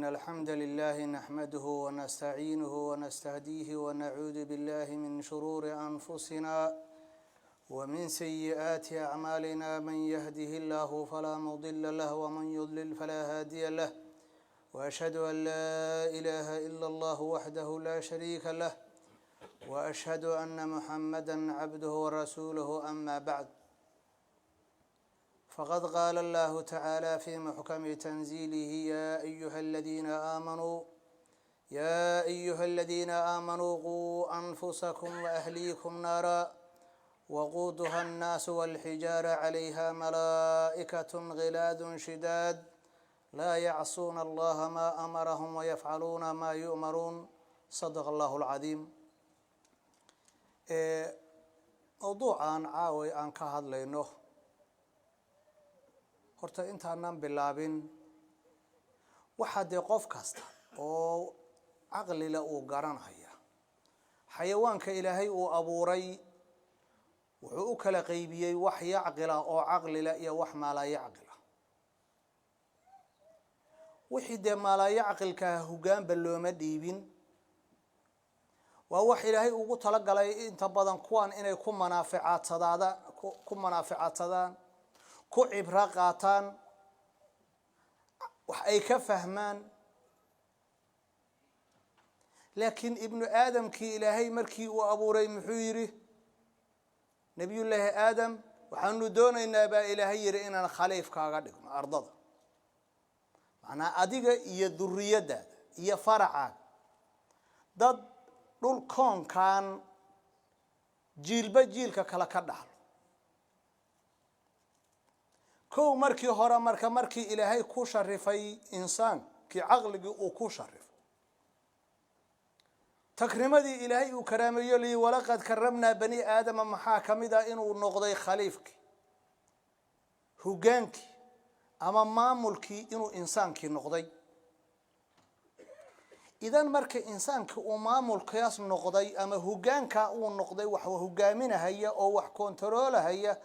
إن الحمد لله نحمده ونستعينه ونستهديه ونعوذ بالله من شرور أنفسنا ومن سيئات أعمالنا من يهده الله فلا مضل له ومن يضلل فلا هادي له وأشهد أن لا إله إلا الله وحده لا شريك له وأشهد أن محمدا عبده ورسوله أما بعد فقد قال الله تعالى في محكم تنزيله يا أيها الذين آمنوا قوا أنفسكم وأهليكم نارا وقودها الناس والحجارة عليها ملائكة غلاظ شداد لا يعصون الله ما أمرهم ويفعلون ما يؤمرون صدق الله العظيم. موضوعا عاوي أن كهدلينه horta intaanan bilaabin waxaa dee qof kasta oo caqlile uu garanaya xayawaanka ilaahay uu abuuray wuxuu u kala qaybiyey wax yacqila oo caqlile iyo wax maalaa yacqila wixii dee maalaa yacqilka hoggaanba looma dhiibin waa wax ilaahay ugu talagalay inta badan kuwan inay ku manaaficadsadaan ku cibra qaataan wax ay ka fahmaan laakiin ibnu aadamkii ilaahay markii uu abuuray muxuu yiri nabiyullaahi aadam waxaanu doonaynaa baa ilaahay yiri inaan khaliif kaaga dhigno ardada macnaa adiga iyo durriyadaada iyo faracaaga dad dhul koonkan jiilba jiilka kala ka dhaxlo كو مركي هورا مركي إلهي كو شرفي إنسان كي عقلي أو كو شرف تكريمدي إلهي وكرامي لي ولقد كرمنا بني آدم محاكم دا إنو نقضي خليفك هوغانك أما مامولكي إنو إنسانك نقضي إذا مركي إنسانك ومامولك ياس نقضي أما هوغانك أو نقضي وحو هوغامنا هيا أو وح كونترولا هيا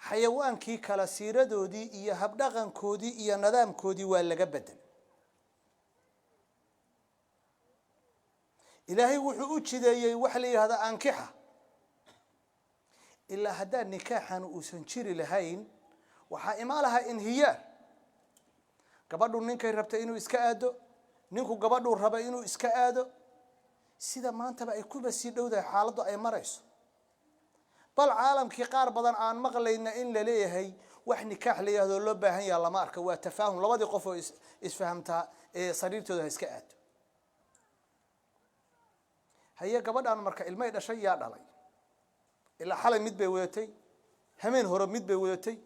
xayawaankii kala siiradoodii iyo habdhaqankoodii iyo nidaamkoodii waa laga bedel ilaahay wuxuu u jideeyay wax la yiraahdo ankixa illa hadaa nikaaxan uusan jiri lahayn waxa imaalaha inhiyaar gabadhu ninkay rabta inuu iska aado ninku gabadhu raba inuu iska aado sida maanta ay kuba si dhowdahay xaaladdu ay marayso bal caalamkii qaar badan aan maqlayna in la leeyahay wax nikaax leeyahay loo baahan yahay lama arka waa tafaahum labadii qof oo isfahamta sariirtooda iska aado haya gabadhan marka ilmay dhashay yaa dhalay ila xalay mid bay wadatay hameen hore mid bay wadatay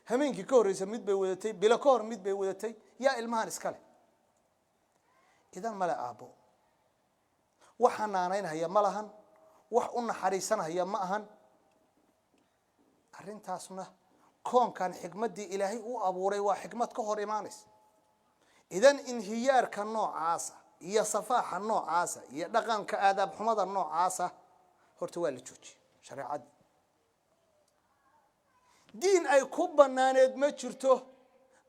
hameenkii ka horeysay mid bay wadatay bila ka hor mid bay wadatay yaa ilmahan iska leh idan mala aabo waxanaanaynaya malahan wax u naxariisanaya ma ahan arrintaasna koonkan xigmadii ilaahay uu abuuray waa xigmad ka hor iimaanays idan inhiyaarka noocaasa iyo safaaxa noocaasa iyo dhaqanka aadaab xumada noocaasa horta waa la jooji shariicad diin ay ku banaaneed ma jirto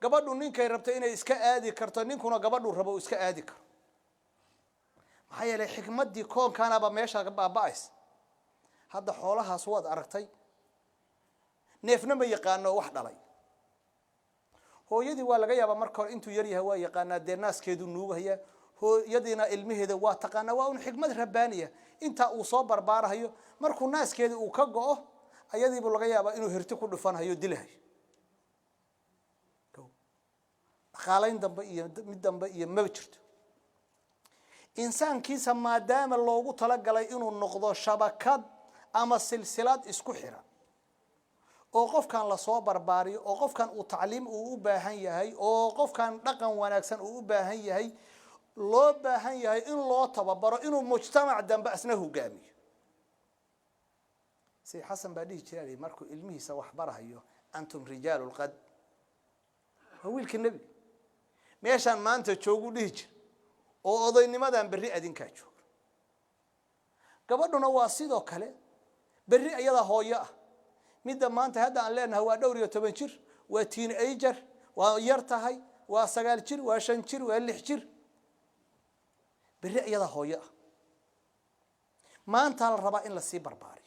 gabadhu ninkay rabto inay iska aadi karto ninkuna gabadhu rabo iska aadi karo maxaa yeelay xigmadii koonkanaba meesha ka baaba'ays hadda xoolahaas waad aragtay neefna ma yaqaano wax dhalay hooyadii waa laga yaabaa marka hore intuu yar yahay waa yaqaanaa deenaaskeedu nuugaya hooyadiina ilmaheeda waa taqaanaa waa un xigmad rabbaaniya inta uu soo barbaarayo markuu naaskeeda uu ka go'o ayadiiba laga yaabaa inuu hirti ku dhufanayo dilahay dhaqaalayn dambe iyo mid dambe iyo ma jirto insaankiisa maadaama loogu talagalay inuu noqdo shabakad ama silsilad isku xiran oo qofkan la soo barbaariyo oo qofkan uu tacliim uu u baahan yahay oo qofkan dhaqan wanaagsan uu u baahan yahay loo baahan yahay in loo tababaro inuu mujtamac dambe asna hogaamiyo si xasan baadhi jiray markuu ilmihiisa wax barahayo antum rijaalul qad wiilka nabi meeshan maanta joogu dhigi oo odaynimadan bari adinka joogo gabadhuna waa sidoo kale bari ayada hooyo ah midda maanta hadda aan leenahay waa dhowr iyo 10 jir waa teenager waa yar tahay وسجال جير وشن جير واللح جير بالرأي هذا هوية ما أنت على الربا إلا سي برباري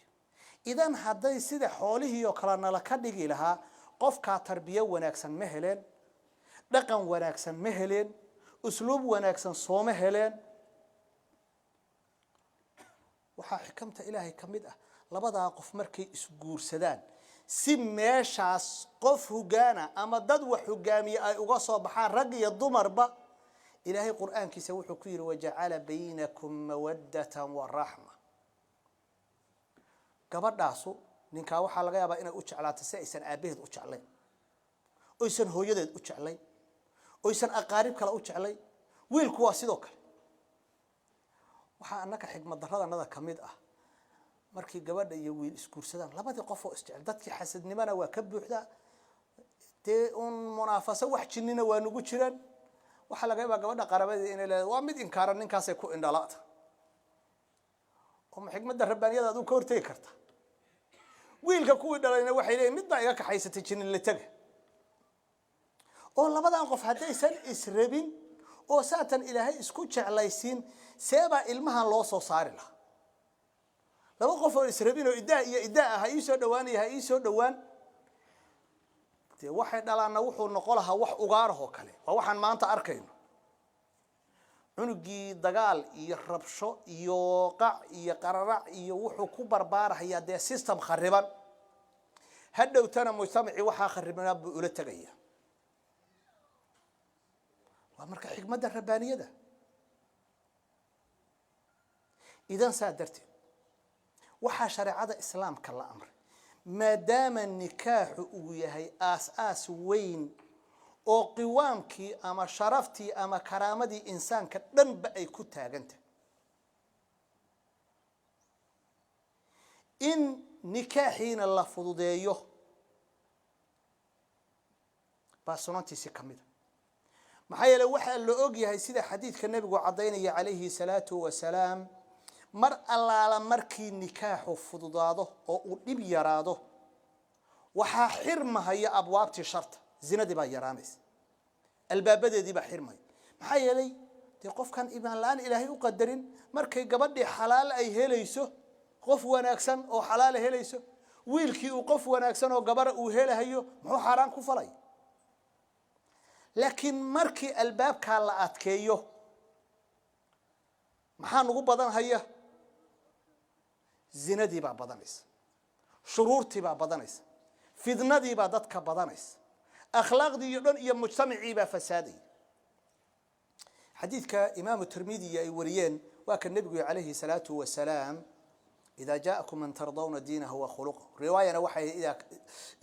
إذا هذا يصير حوله يقرأنا لكدي لها قف كتربية ونكسن مهلين رقم ونكسن مهلين أسلوب ونكسن صوم مهلين waxaa xikmta ilaahay kamid ah labada qof markay isguursadaan si meeshaas qof hogaana ama dad wax hogaamiye ay uga soo baxaan rag iyo dumarba ilaahay quraankiisa wuxuu ku yiri waja'ala baynakum mawaddatan wa rahma gabadhaasu ninka waxa laga yaabaa inay u jeclaato si aysan aabaheed u jeclayn oo aysan hooyadeed u jeclayn oo aysan aqaarib kale u jeclayn wiilku waa sidoo kale waxa annaka xigmad darrada kamid ah markii gabadha iyo wiil isguursadaan labadii qof oo isjecel dadkii xasadnimana waa ka buuxda munaafaso wax jinnina waa nugu jiraan waxa laga yaabaa gabadha qarabadeeda inay leedahay waa mid inkaaran ninkaas ay ku indhalaata oo xigmadda rabbaaniyada aad u ka hortay karta wiilka kuwii dhalayna waxay leeyihiin mid baa iga kaxaysatay jinnin la taga oo labadan qof hadaysan israbin oo saatan ilaahay isku jeclaysiin seeba ilmahan loo soo saari lahaa laba qof oo israbin oo idaa ah ay soo dhawaan waxay dhalaana wuxuu noqon lahaa wax ugaaraho kale waa waxaan maanta arkayno cunugii dagaal iyo rabsho iyo qac iyo qararac iyo wuxuu ku barbaarayaa system khariban hadhowtana mujtamaci waxa kharibanaa buu ula tagaya waa marka xigmadda rabbaaniyada idan saadartii waxa shariicada islaamka la amray maadaama nikaaxu uu yahay aas weyn oo qiwaamkii ama sharaftii ama karaamadii insaanka dhanba ay ku taaganta in nikaaxiina la fududeeyo baa sunantiisi kamid maxaa yeelay waxa la og yahay sida xadiidka nabigu cadeynaya calayhi salaatu wasalaam mar allaala markii nikaaxu fududaado oo uu dhib yaraado waxa xirmahaya abwaabtii sharta zinadii baa yaraanaysa albaabadeedii baa xirmay maxaa yeelay qofkan iimaan la'aan ilaahay u qadarin markay gabadhii xalaal ay helayso qof wanaagsan oo xalaal helayso wiilkii uu qof wanaagsan oo gabar uu helahayo muxuu xaraan ku falay laakiin markii albaabka la adkeeyo maxaa ugu badan haya zinadii baa badanaysa shuruurtii baa badanaysa fidnadii baa dadka badanaysa akhlaaqdii iyo dhan iyo mujtamacii baa fasaaday xadiidka imaam tirmidhi ay wariyeen waa ka nabigu calayhi salaatu wasalaam إذا جاءكم من ترضون دينه وخلقه رواية وحي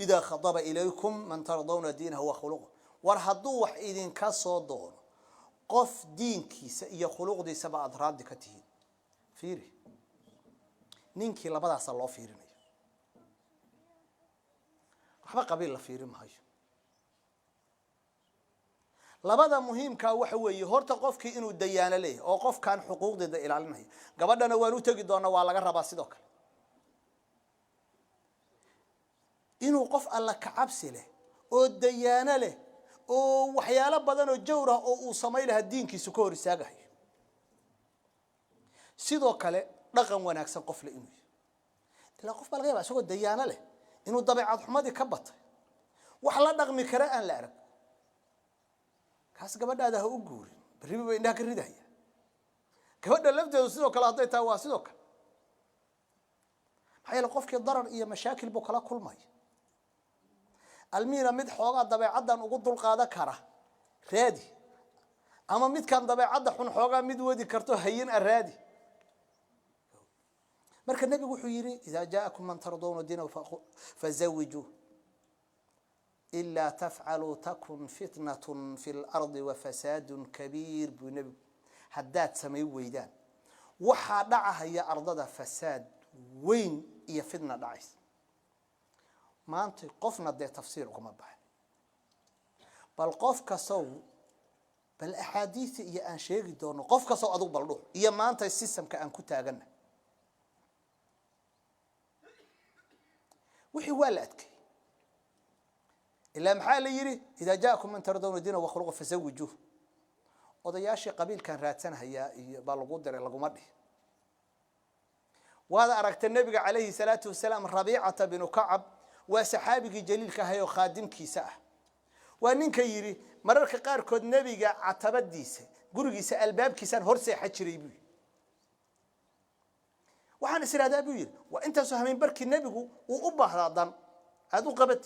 إذا خضب إليكم من ترضون دينه وخلقه ورهدوا وحيدين كصدون قف دينك يا خلق دي سبع أضرار دي كتير فيري نينكي لبدا صلوا فيرني waxba qabiil la fiirin maayo labada muhiimka waxa weeye horta qofkii inuu dayaano leeyahay oo qofkan xuquuqdeeda ilaalinayo gabadhana waan u tagi doonaa waa laga rabaa sidoo kale inuu qof alla ka cabsi leh oo dayaano leh oo waxyaalo badan oo jawr ah oo uu sameeyay diinkiisa ka hor istaagayo sidoo kale dhaqan wanaagsan qof la inuu ila qof bal qeyb asagoo dayaano leh inuu dabeecad xumadii ka batay wax la dhaqmi kara aan la arag kaas gabadhaada ha u guurin baribi bay indhaha ka ridaya gabadha lafteedu sidoo kale haday taa waa sidoo kale maxay qofkii darar iyo mashaakil buu kala kulmay almiina mid xoogaa dabeecadan ugu dul qaada kara raadi ama mid kan dabeecada xun xoogaa mid wadi karto hayin araadi marka nabigu wuxuu yiri idha jaakum man tardawna diinahu fazawiju إلا تفعلوا تكن فتنة في الأرض وفساد كبير بنبي حدات سمي ويدان وحدعها هي أرضها فساد وين هي فتنة دعيس ما أنت قفنا ده تفسيركم أبحث بل قف كسو بل أحاديث هي أن شيء دون قف كسو أدوب بالروح هي ما أنت السيستم كأن كنت أجنة وحي والدك إلا محال يري إذا جاءكم من ترضون دينه وخلقه فزوجوه odayaashii qabiilkan raadsanaya iyo baa lagu diray lagu madhi wada aragta nabiga kaleey salaatu wasalaam rabiicata bin ka'ab wa saxaabigi jaliilka hayo qaadimkiisa ah waa ninka yiri mararka qaar kood nabiga atabadiisa gurigiisa albaabkiisa hor seexa jiray buu waxaan israadaa buu yiri waa inta soo hameen barkii nabigu uu u baahdan aad u qabat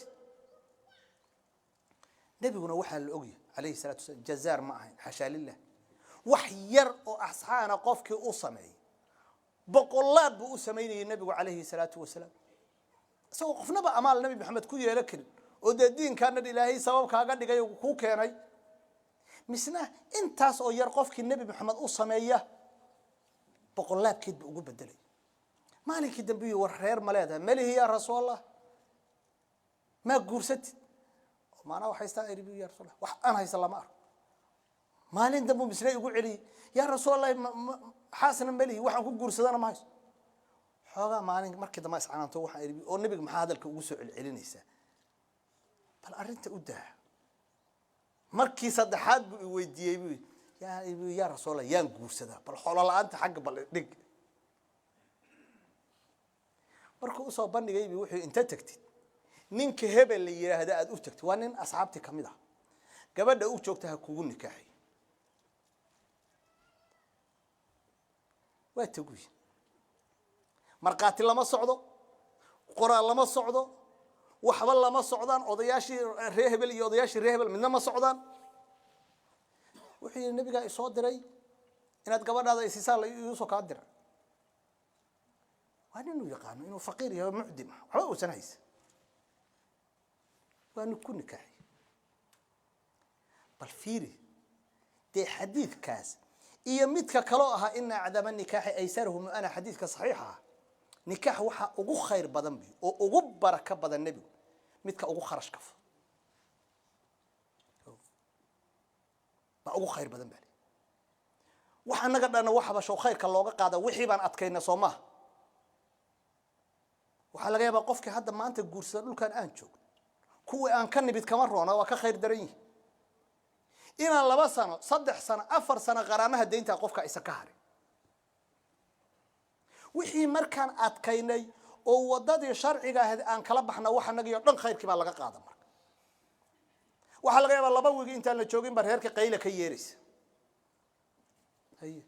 nabiguna waxa la ogyahay عليه الصلاة والسلام جزار معه حاشا لله وحير وأصحانا قفك أصمي بقول بأسميني النبي عليه الصلاة والسلام سو قفنا بقى أمال النبي محمد كوي لكن وده الدين كان الإلهي سبب كأجد جاي وكوك يعني مسنا أنت سو يرقفك النبي محمد أصميه بقول كده بقول بدلي مالك الدنبي والخير ملاذا مالي يا رسول الله ما قرست ما أنا وحيستان إربي يا رسول الله وأنا هيسلم أر ما لين دمو بسرعة يقول علي يا رسول الله حاسن ملي وحن كل جرس أنا ما هيس حاجة ما لين مركز ما يسعى تو وحن إربي أو نبي محاذ الكوسع العلنيسة بل أرنت أده مركز صد حد ويدي يا رسول الله يا جرس ده بل حول الله أنت حق بل دق مركز أصابني جايبي وحي أنت تكتي ninka hebel la yiraahdo aad u tagto waa nin asxaabti kamid ah gabadha uu joogtahay kugu nikaaxay waa taguy marqaati lama socdo qoraal lama socdo waxba lama socdaan odayaashii reer hebel iyo odayaashii reer hebel midna ma socdaan wixii nabiga ay soo diray inaad gabadhaada ay siisaan la isu soo ka diray waa nin uu yaqaan inuu faqiir yahay mucdim waxba uu sanaysa ونكون نكاحي بالفيري دي حديث كاس إيه متك كلاها إن عدم النكاح أيسرهم أنا حديث صحيحة نكاح وحى أجو خير بدن بي أجو بركة بدن النبي متك أجو خرج كف ما أجو خير بدن بالي وحنا نقدر أنا وحى بشو خير كاللوجا قاعدة وحي بان أتكينا صومه وحلا جاي بقفك حد ما أنت جورس لو كان أنشوك كوي أن كان نبيت كمرة أنا وكخير دري إن الله بسنا صدق سنة أفر سنة غرامها الدين تقفك إسكهري وحي مركان أتكيني أو وضد شرعي جاهد أن كلب إحنا وحنا نجي لن خير كبار لقى قادم وحلا جاي الله بوجي أنت اللي تشوفين برهرك قيلة كيرس هي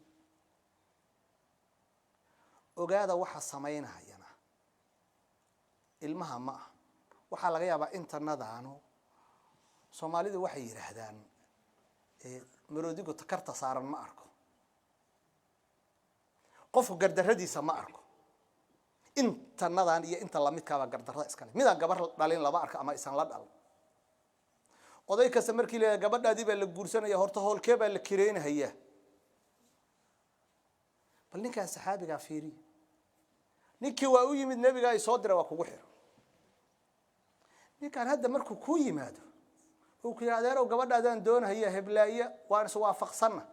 وجاده وح السماينها هينا المها ما waxaa laga yaabaa internetanu Soomaalidu waxay yiraahdaan maroodigu takarta saaran ma arko qofku gardaradiisa ma arko internetan iyo inta la midka ba gardarada iska leh midaan gabar dhalin laba arka ama isan la dhal oday kasta markii la gabadhaadii baa la guursanaya horta hoolkee baa la kireenayaa bal ninkan saxaabiga fiiri ninkii waa u yimid nabiga ay soo diray waa kugu xir ninkan hadda markuu ku yimaado oo ku yiraahdo gabadhaadaan doonayaa heblaaya waan is waafaqsanna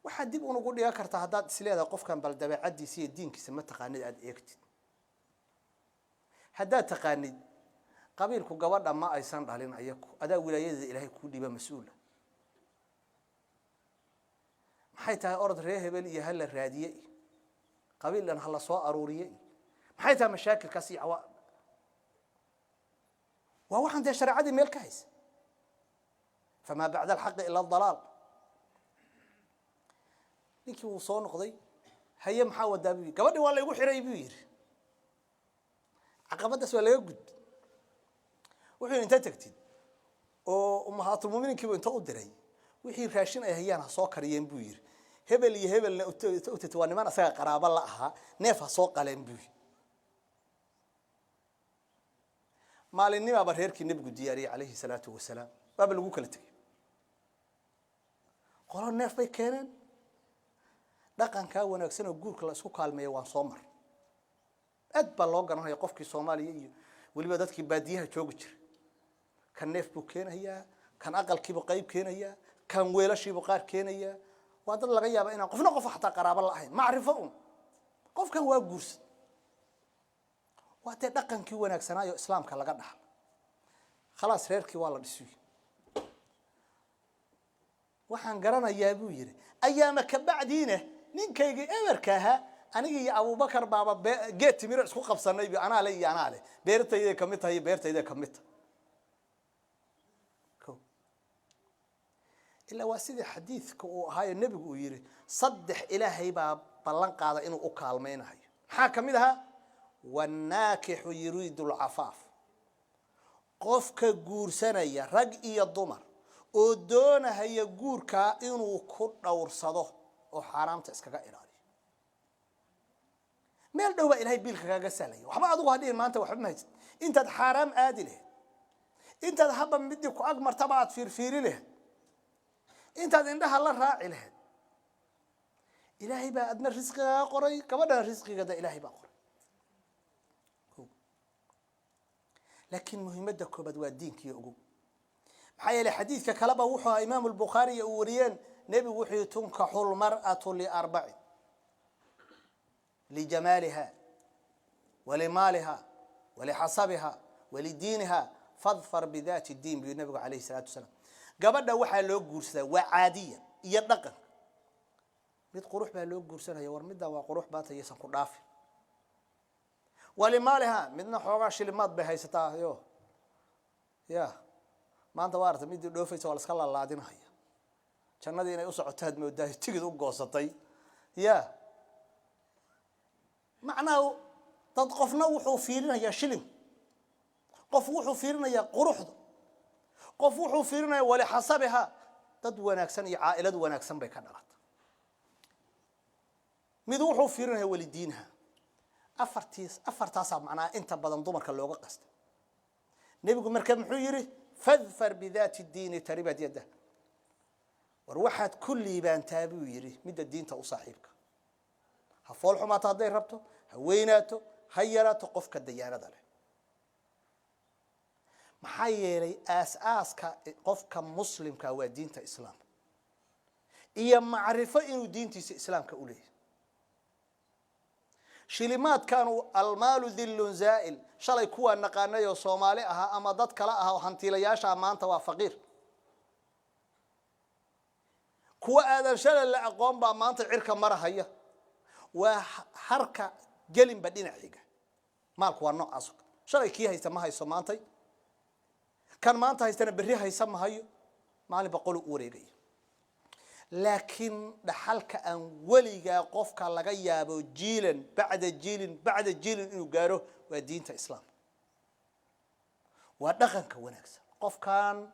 waxa dib ugu dhiga kartaa hadaad isleedahay qofkan bal dabeecadiisa iyo diinkiisa ma taqaanid aad eegtid hadaad taqaanid qabiilku gabadha ma aysan dhalin ayaku adaa wilaayada ilaahay ku dhiba mas'uul maxay tahay orod reer hebel iyo hal raadiye qabiilan hal soo aruuriye maxay tahay mashaakilkaas iyo وواحد ده شرع عادي ميل كايس فما بعد الحق إلا الضلال نيكي وصون قضي هيا محاول دابي قبل ولا يقول حري بير عقبات ده ولا يوجد وحين انت تكتب وأمهات المؤمنين كيف انت قدري وحين راشين هيانا سوق ريان بير هبل يهبل تتواني ما نساق قرابة لها نفع سوق على بير maalinima barheerkii nabigu diyaariyay alayhi salaatu wasalaam baba lagu kala tagay qolo neef bay keeneen dhaqanka wanaagsan oo guurka la isku kaalmeeyo waan soo mar aad baa loo garanayaa qofkii Soomaaliya iyo waliba dadkii baadiyaha joogi jiray kan neef buu keenayaa kan aqalkiiba qayb keenayaa kan weelashiiba qaar keenayaa waa dad laga yaabo inaan qofna qof xataa qaraabo la ahayn macrifo qofkan waa guursan وأنت دقن كي وناكسنايو إسلام كلا قدها خلاص reerkii waa la dhisay waxaan garanayaa buu yiri ayaama ka bacdiina ninkayga ewerka ahaa aniga iyo Abu Bakar baaba geed timir isku qabsanay bi ana le beertayda kamid tahay beertayda kamid illa waa sidii xadiiska uu ahaa nabigu uu yiri saddex ilaahay baa ballan qaada inuu u kaalmeynayo maxaa kamid aha wanaakihu yuriidu al-afaaf qofka guursanaya rag iyo dumar oo doonaya guurka inuu ku dhowrsado oo xaraamta iskaga ilaaliyo meel dhow baa ilaahay biilka kaga salayo waxba adigu hadhiin maanta waxba ma haysid intaad xaraam aadi leh intaad haba midi ku ag martaba aad fiirfiiri leh intaad indhaha la raaci leh ilaahay baa adna risqiga qoray gabadha risqiga ilaahay baa qoray laakiin muhiimada koobad waa diinkiyo ugu maxaa yeelay xadiiska kale baa wuxuu imaam al-Bukhari uu wariyeen nabigu wuxuu tunkaxul mar'atu li arba'i li jamaliha wa li maliha wa li hasabiha wa li diiniha fadfar bidati diin bi nabiga alayhi salatu wasalam gabadha waxa loo guursadaa waa caadiya iyo dhaqan mid qurux baa loo guursanaya war midda waa qurux baa taysan ku dhaafin wali maliha midna xoogaa shilimaad bay haysataa ya maanta waarta mid dhoofaysa wala iska laalaadinaya jannadii inay u socotaad moodaa tigid u goosatay ya macnaa dad qofna wuxuu fiirinayaa shilin qof wuxuu fiirinayaa quruxda qof wuxuu fiirinayaa wali hasabaha dad wanaagsan iyo caa'ilad wanaagsan bay ka dhalatay mid wuxuu fiirinayaa wali diinaha afartaas macnaa inta badan dumarka looga qastay nabigu markaa muxuu yiri fadfar bidati diin taribat yada war waxaad kulli baan taabuu yiri mid diinta u saaxiibka ha fool xumaata haday rabto ha weynaato ha yaraato qofka diyaarada leh maxaa yeelay aasaaska qofka muslimka waa diinta islaamka iyo macrifo inuu diintiisa islaamka u leeyahay shilimaad kaanu almaalu dhillun zaa'il shalay kuwa naqaanayo Soomaali aha ama dad kala aha hantiilayaasha maanta waa faqiir kuwa aadan shalay la aqoon baa maanta cirka marahaya waa harka gelin ba dhinaciga maalku waa noocaas shalay kii haysta ma hayso maantay kan maanta haystana berri haysa ma hayo maalin boqol u wareegay laakiin dhaxalka aan waliga qofka laga yaabo jiilan bacda jiilin inuu gaaro waa diinta islaamka waa dhaqanka wanaagsan qofkan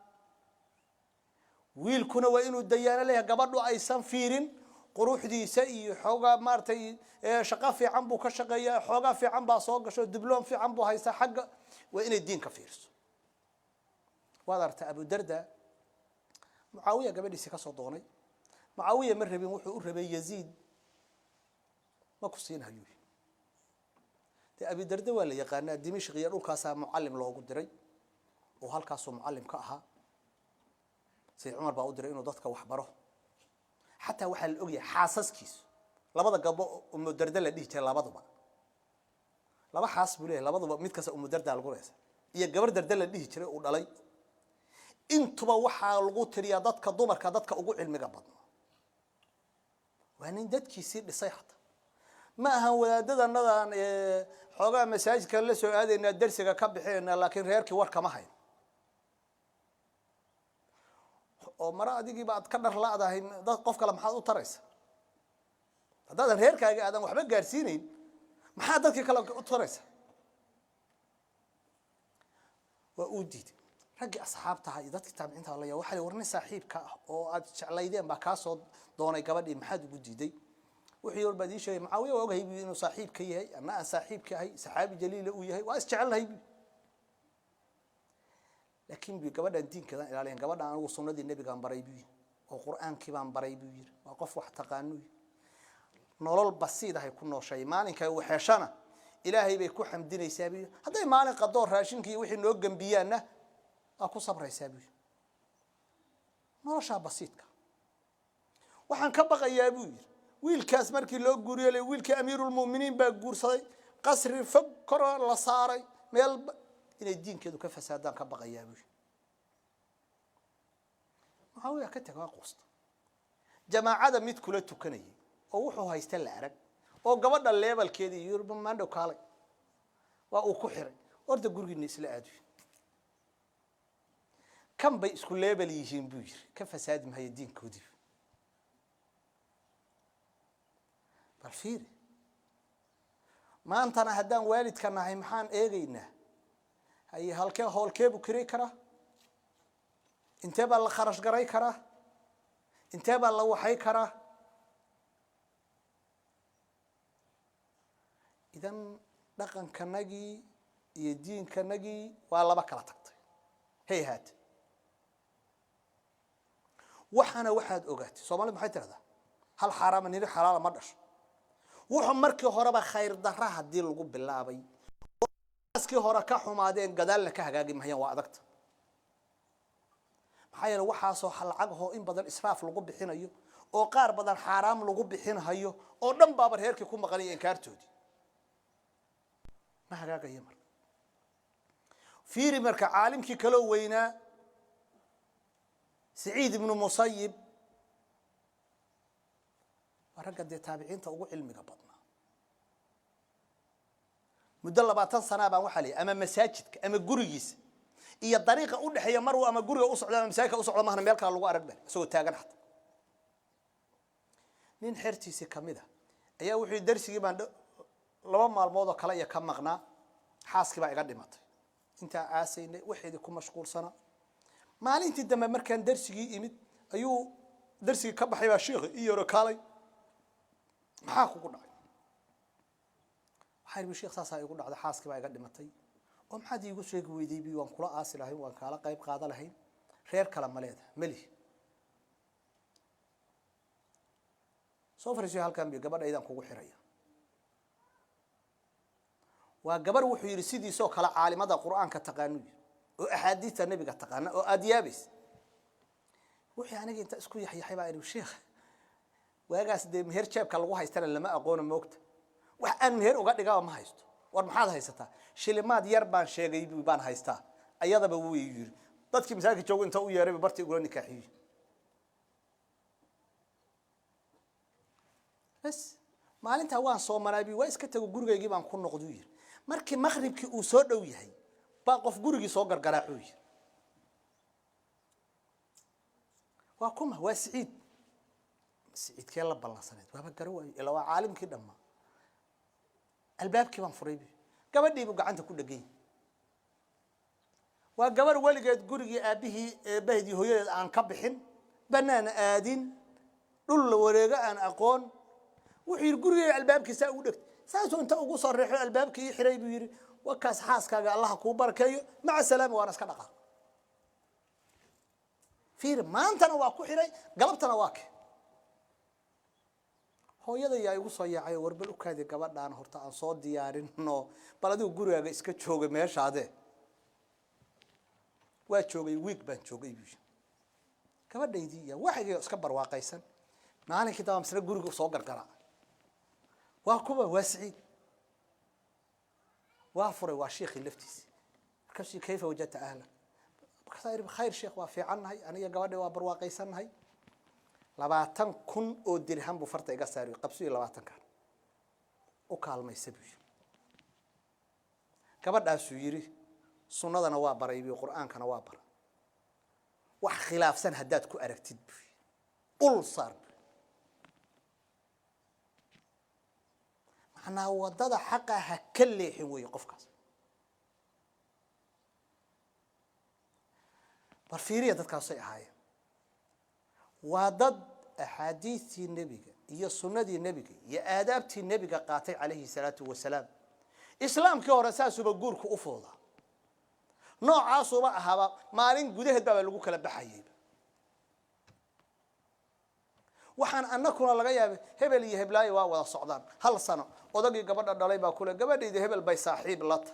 wiilkuna waa inuu dayaano leeyahay gabadhu aysan fiirin quruxdiisa iyo xoogaa maartay shaqo fiican buu ka shaqeeyaa xoogaa fiican baa soo gasho dibloom fiican buu haysta xagga waa inay diinka fiirso wadarta Abu Darda Muawiya gabadhiisa ka soo doonay Muawiya marrabin wuxuu u rabay Yazid ma ku siinayo Abu Darda waa la yaqaanaa Dimashq iyo dhulkaas muallim loogu diray oo halkaas muallim ka ahaa Sayyid Umar baa u diray inuu dadka wax baro حتى waxa la ogyahay xaasaskiisu labada gabdho Umu Darda la dhigtay labaduba laba xaas buu leeyahay labaduba mid kasta Umu Darda lagu leeyahay iyo gabar Darda la dhigi jiray oo dhalay intuba waxa lagu tiriyaa dadka dumarka dadka ugu cilmiga badan waan dadkiisii dhisay hata ma ahan wadaadadanadaan xoogaa masaajidka la soo aadayna darsiga ka bixinayna laakiin reerkii war kama hayn oo mara adigii baad ka dhar laadahay dad qof kale maxaad u taraysa hadaan reerkaaga aadan waxba gaarsiinayn maxaa dadkii kale u taraysa waa u diiday rag asxaabtaha iyo dadkii taabiciinta la waxa la warnay saaxiibka oo aad jeclaydeen ba ka soo doonay gabadhii maxaad ugu diiday wixii walba ii sheegay Muawiya waa ogahay inuu saaxiibka yahay ana aan saaxiibka ahay saxaabi jaliil uu yahay waa isjecelahay laakiin bi gabadhan diinkeedan ilaaliyeen gabadhan anigu sunnadii nabiga aan baray bi oo quraankii baan baray bi yiri waa qof wax taqaano nolol basiid ah ku nooshay maalinka uu xeeshana ilaahay bay ku xamdinaysaa bi haday maalin qadoor raashinkii wixii noo gambiyaana ku sabraysaa bi nolosha basiidka waxaan ka baqayaa buu yiri wiilkaas markii loo guuriyay wiilkii amiirul muuminiin baa guursaday qasri fog kor la saaray meel inay diinkeedu ka fasaadaan ka baqayaa buu معاوية كتجا قصد جماعة ميت كله تكني أو وحوا هيستل عرق أو قبض الليبل كذي يرب ما عنده كالي وأو كحري ورد جورج الناس لا أدري كم بيس كل ليبل يجين بير كفساد ما هي الدين كوديف بالفير ما أنت أنا هدان والد كان هاي محان إيجينا هاي هالكيب وكري كره انتبه الله خرج قري كره انتبه الله وحي كره إذن لقن كنجي يدين كنجي والله بكرة تقطع هي هات وحنا واحد أوقات صومالي محيط هذا هل حرام نيري حلال مدرش وحن مركي هربا خير ضرها الدين القب بالله أبي اسكي هورا كحومادين قدال لك هجاجي ما هي وعدكت maxaa waxa soo xalacagaho in badan israaf lagu bixinayo oo qaar badan xaraam lagu bixinayo oo dhan baabar heerkii ku maqanay inkaartoodi ma hagaagay mar fiiri marka caalimkii kala weynaa Saeed ibn Musayyib waragade taabiciinta ugu cilmiga badnaa muddo 20 sano baan waxa leeyahay ama masaajidka ama gurigiisa iyo dariiqa u dhaxeeya marwa ama guriga u socda ama masaajidka u socda mahna meel kale lagu arag baa soo taagan xad nin xirtiisa kamida ayaa wuxuu darsigii baan laba maalmood oo kale ka maqnaa xaaskii baa iga dhimatay inta aasaynay wixii ku mashquulsana maalintii dambe markaan darsigii imid ayuu darsigii ka baxay baa sheekh iyo rakaalay maxaa kugu dhacay waxay sheekh saasa igu dhacday xaaskii baa iga dhimatay oo maxaad iigu sheegi weyday bi waan kula aasi lahayn waan kala qayb qaada lahayn reer kala maleeda mali soo fariisay halkan bi gabadhaydan kugu xiraya waa gabar wuxuu yiri sidii soo kala caalimada quraanka taqaanay oo ahadiita nabiga taqaana oo adiyabis wixii aniga inta isku yaxyaxay baa inuu sheekh waagaas de meher jeebka lagu haystana lama aqoon moogta wax aan meher uga dhigaa ma haysto war maxaad haysataa shilimaad yar baan sheegay baan haystaa ayadaba wuu yiri dadkii misaanka joogo inta u yeeray bartii ugu nikaaxiyay bas maalinta waan soo maraabi waa iska tago gurigeygii baan ku noqdo yiri markii maghribkii uu soo dhow yahay baa qof gurigii soo gargaraaco yiri waa kuma waa Saeed kee la ballansaneed waaba garaway ilaa waa caalimkii dhamma albaabkii baan furay gabadhii buu gacanta ku dhagay waa gabar waligeed gurigii aabihii bahdii hooyadeed aan ka bixin banaan aadin dhul la wareega aan aqoon wuxuu gurigii albaabkiisa u dhigtay saasoo inta ugu soo reexo albaabkii xiray buu yiri wakaas xaaskaaga Allah ku barkeeyo maca salaam waan iska dhaqaa fiir maantana waa ku xiray galabtana waa ka hooyada yaa igu soo yaacay warbal u kaadi gabadhaan horta aan soo diyaarino bal adigu gurigaaga iska joogay meeshaade waa joogay week baan joogay buu gabadhaydii yaa waxay iska barwaaqaysan maalinkii taa masla guriga soo gargara waa kuba waa Saeed waa furay waa sheekhi laftiisi kashi kayfa wajata ahla khayr khayr sheekh waa fiicannahay aniga gabadhay waa barwaaqaysannahay 20,000 oo dirham buu farta iga saaray qabsii 20 kan oo kaalmaysa buu gabadhaas uu yiri sunnadana waa baray bi quraankana waa baray wax khilaafsan hadaad ku aragtid ul sar ana wadada xaqaha kaleexin way qofkaas barfiiriya dadkaas ay ahaayeen وادد أحاديث النبي هي سنة النبي هي آداب النبي قاطع عليه الصلاة والسلام إسلام كورساس بجورك أفوضا نوع عاصبة هذا مالين جوده الباب اللي بقول بحيب وحن أنكم لغاية هبل يهبلاي ولا صعدان هل صنع ودقي قبل الدلائي بقول قبل إذا هبل بيصاحب لط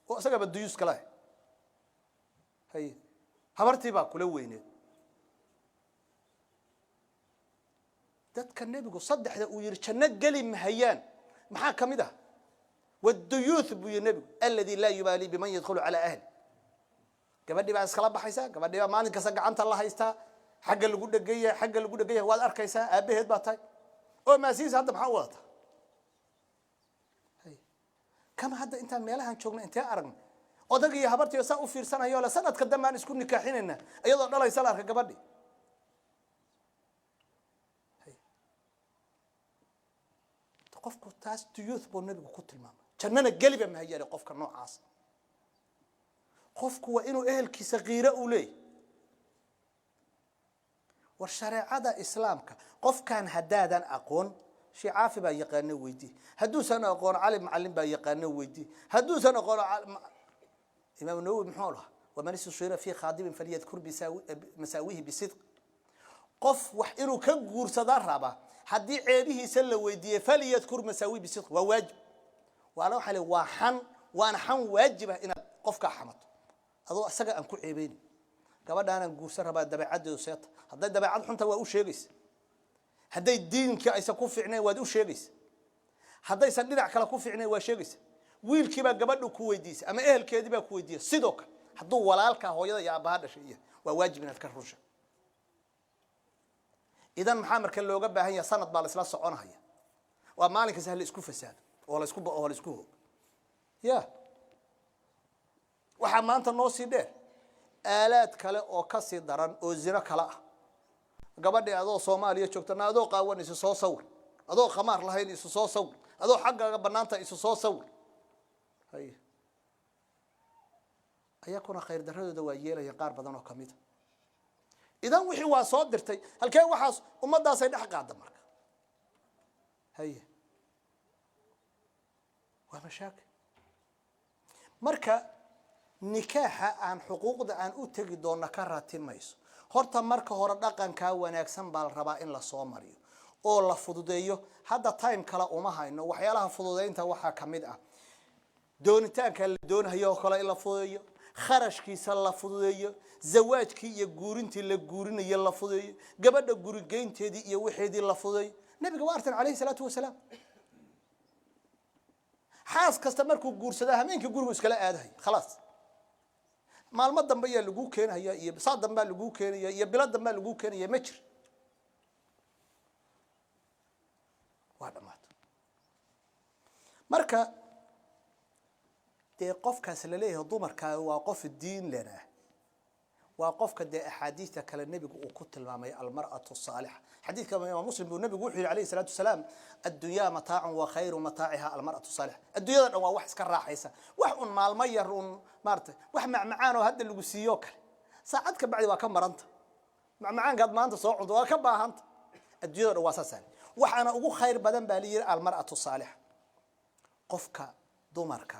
وسجى بديوس كلاه هي حبرتي بقول وينه dadka nabigu saddexda uu yiri janna gali mahayaan maxaa kamida waduyuth buu nabigu alladhi la yubali biman yadkhulu ala ahli gabadhi baa iskala baxaysa gabadhi baa maalin kasta gacanta la haysta حق اللي قد جيه حق اللي قد جيه واد أركيسا أبيه هاد باتاي أو ما سيس هذا محاولته هي كم هذا أنت ميلها نشوفنا أنت أرن أودقي هبرتي وساء في سنة يولا سنة قدام ما نسكن نكاحيننا أيضا الله يسألك قبلي هي تقفكوا تاس تيوث بالنبي قلت الماما كأننا قلبي ما هي قفك النوع عاص قفكوا وإنه أهل كي صغيرة أولي والشريعة إسلامك قف كان هدادا أقون شي عافي با يقانو ويدي هدوس أنا أقول علم معلم با يقانو ويدي هدوس أنا أقول إمام النووي محولها ومن استشير في خادم فليذكر مساويه بصدق قف وحينو كجور صدر ربا حدي عيبه سل ويدي فليذكر مساويه بصدق وواجب وعلى حال وأنا حن واجبه إن قفك حمد أضو أسجع أن كل عيبين قبل أنا نقول سر ربا دبي عد وسيط هذا دبي عد حنت وأوش يجلس هذا الدين كأيسكون في عناية وأوش يجلس هذا يسندنا على كون في عناية وأوش يجلس ويل كيما قبل كويديس أما إهل كذي بقى كويديس صدق حدو ولا هو يا بهذا الشيء وواجب من الكرشة إذا محمد كان لو جاب هي سنة بالإسلام صعونها هي ومالك سهل يسكوف فساد ولا يسكوب ولا يسكوه يا وحما أنت النص ده آلات كلا أو كسي دران أو زنا كلا قبل ده هذا صومالي شوكتنا هذا قاون يسوع صور هذا خمار لهين يسوع صور هذا حق بنانته يسوع صور هي أيكون خير درجة دواية يقار بدنه كميت إذا وحي واصل درتي هل كان وحاس وما دا سيد حق هذا مرك هي ومشاكل مركا نكاح عن حقوق عن أتجي دون نكرات ميس هرتا مركا هرا دقن كون يكسن بالربا إن لا صومريو أو لا فضوديو هذا تايم كلا أمها إنه وحيالها فضودين توحى كميدة دونتان كلا دون هيو كلا إلا فضوديو خرج كيس الله فضوديو زواج كي يجورين تلا جورين يلا فضوديو قبل جورين جين تدي يوحيد الله فضوديو نبي قوارتن عليه الصلاة والسلام حاس كاستمركوا جور سداها مين كجور مسكلا هذا خلاص ما المدن بيا لجو كان هي بصاد ما لجو كان هي بلاد ما لجو كان هي متر واحد مات مركا قف كاسلليه ضمركا وقف الدين لنا وقف كده أحاديث كلا النبي وكتل مع المرأة الصالحة حديث كما مسلم النبي يقول عليه الصلاة والسلام الدنيا متاع وخير متاعها المرأة الصالحة الدنيا هو واحد كراحيسة واحد مع المير مارته واحد مع معانه هذا اللي قسيوك ساعدك بعد وكم مرنت مع معان قد ما أنت صعود وكم باهنت الدنيا هو أساسا وحنا أقول خير بدن بالير المرأة الصالحة قفك ضمرك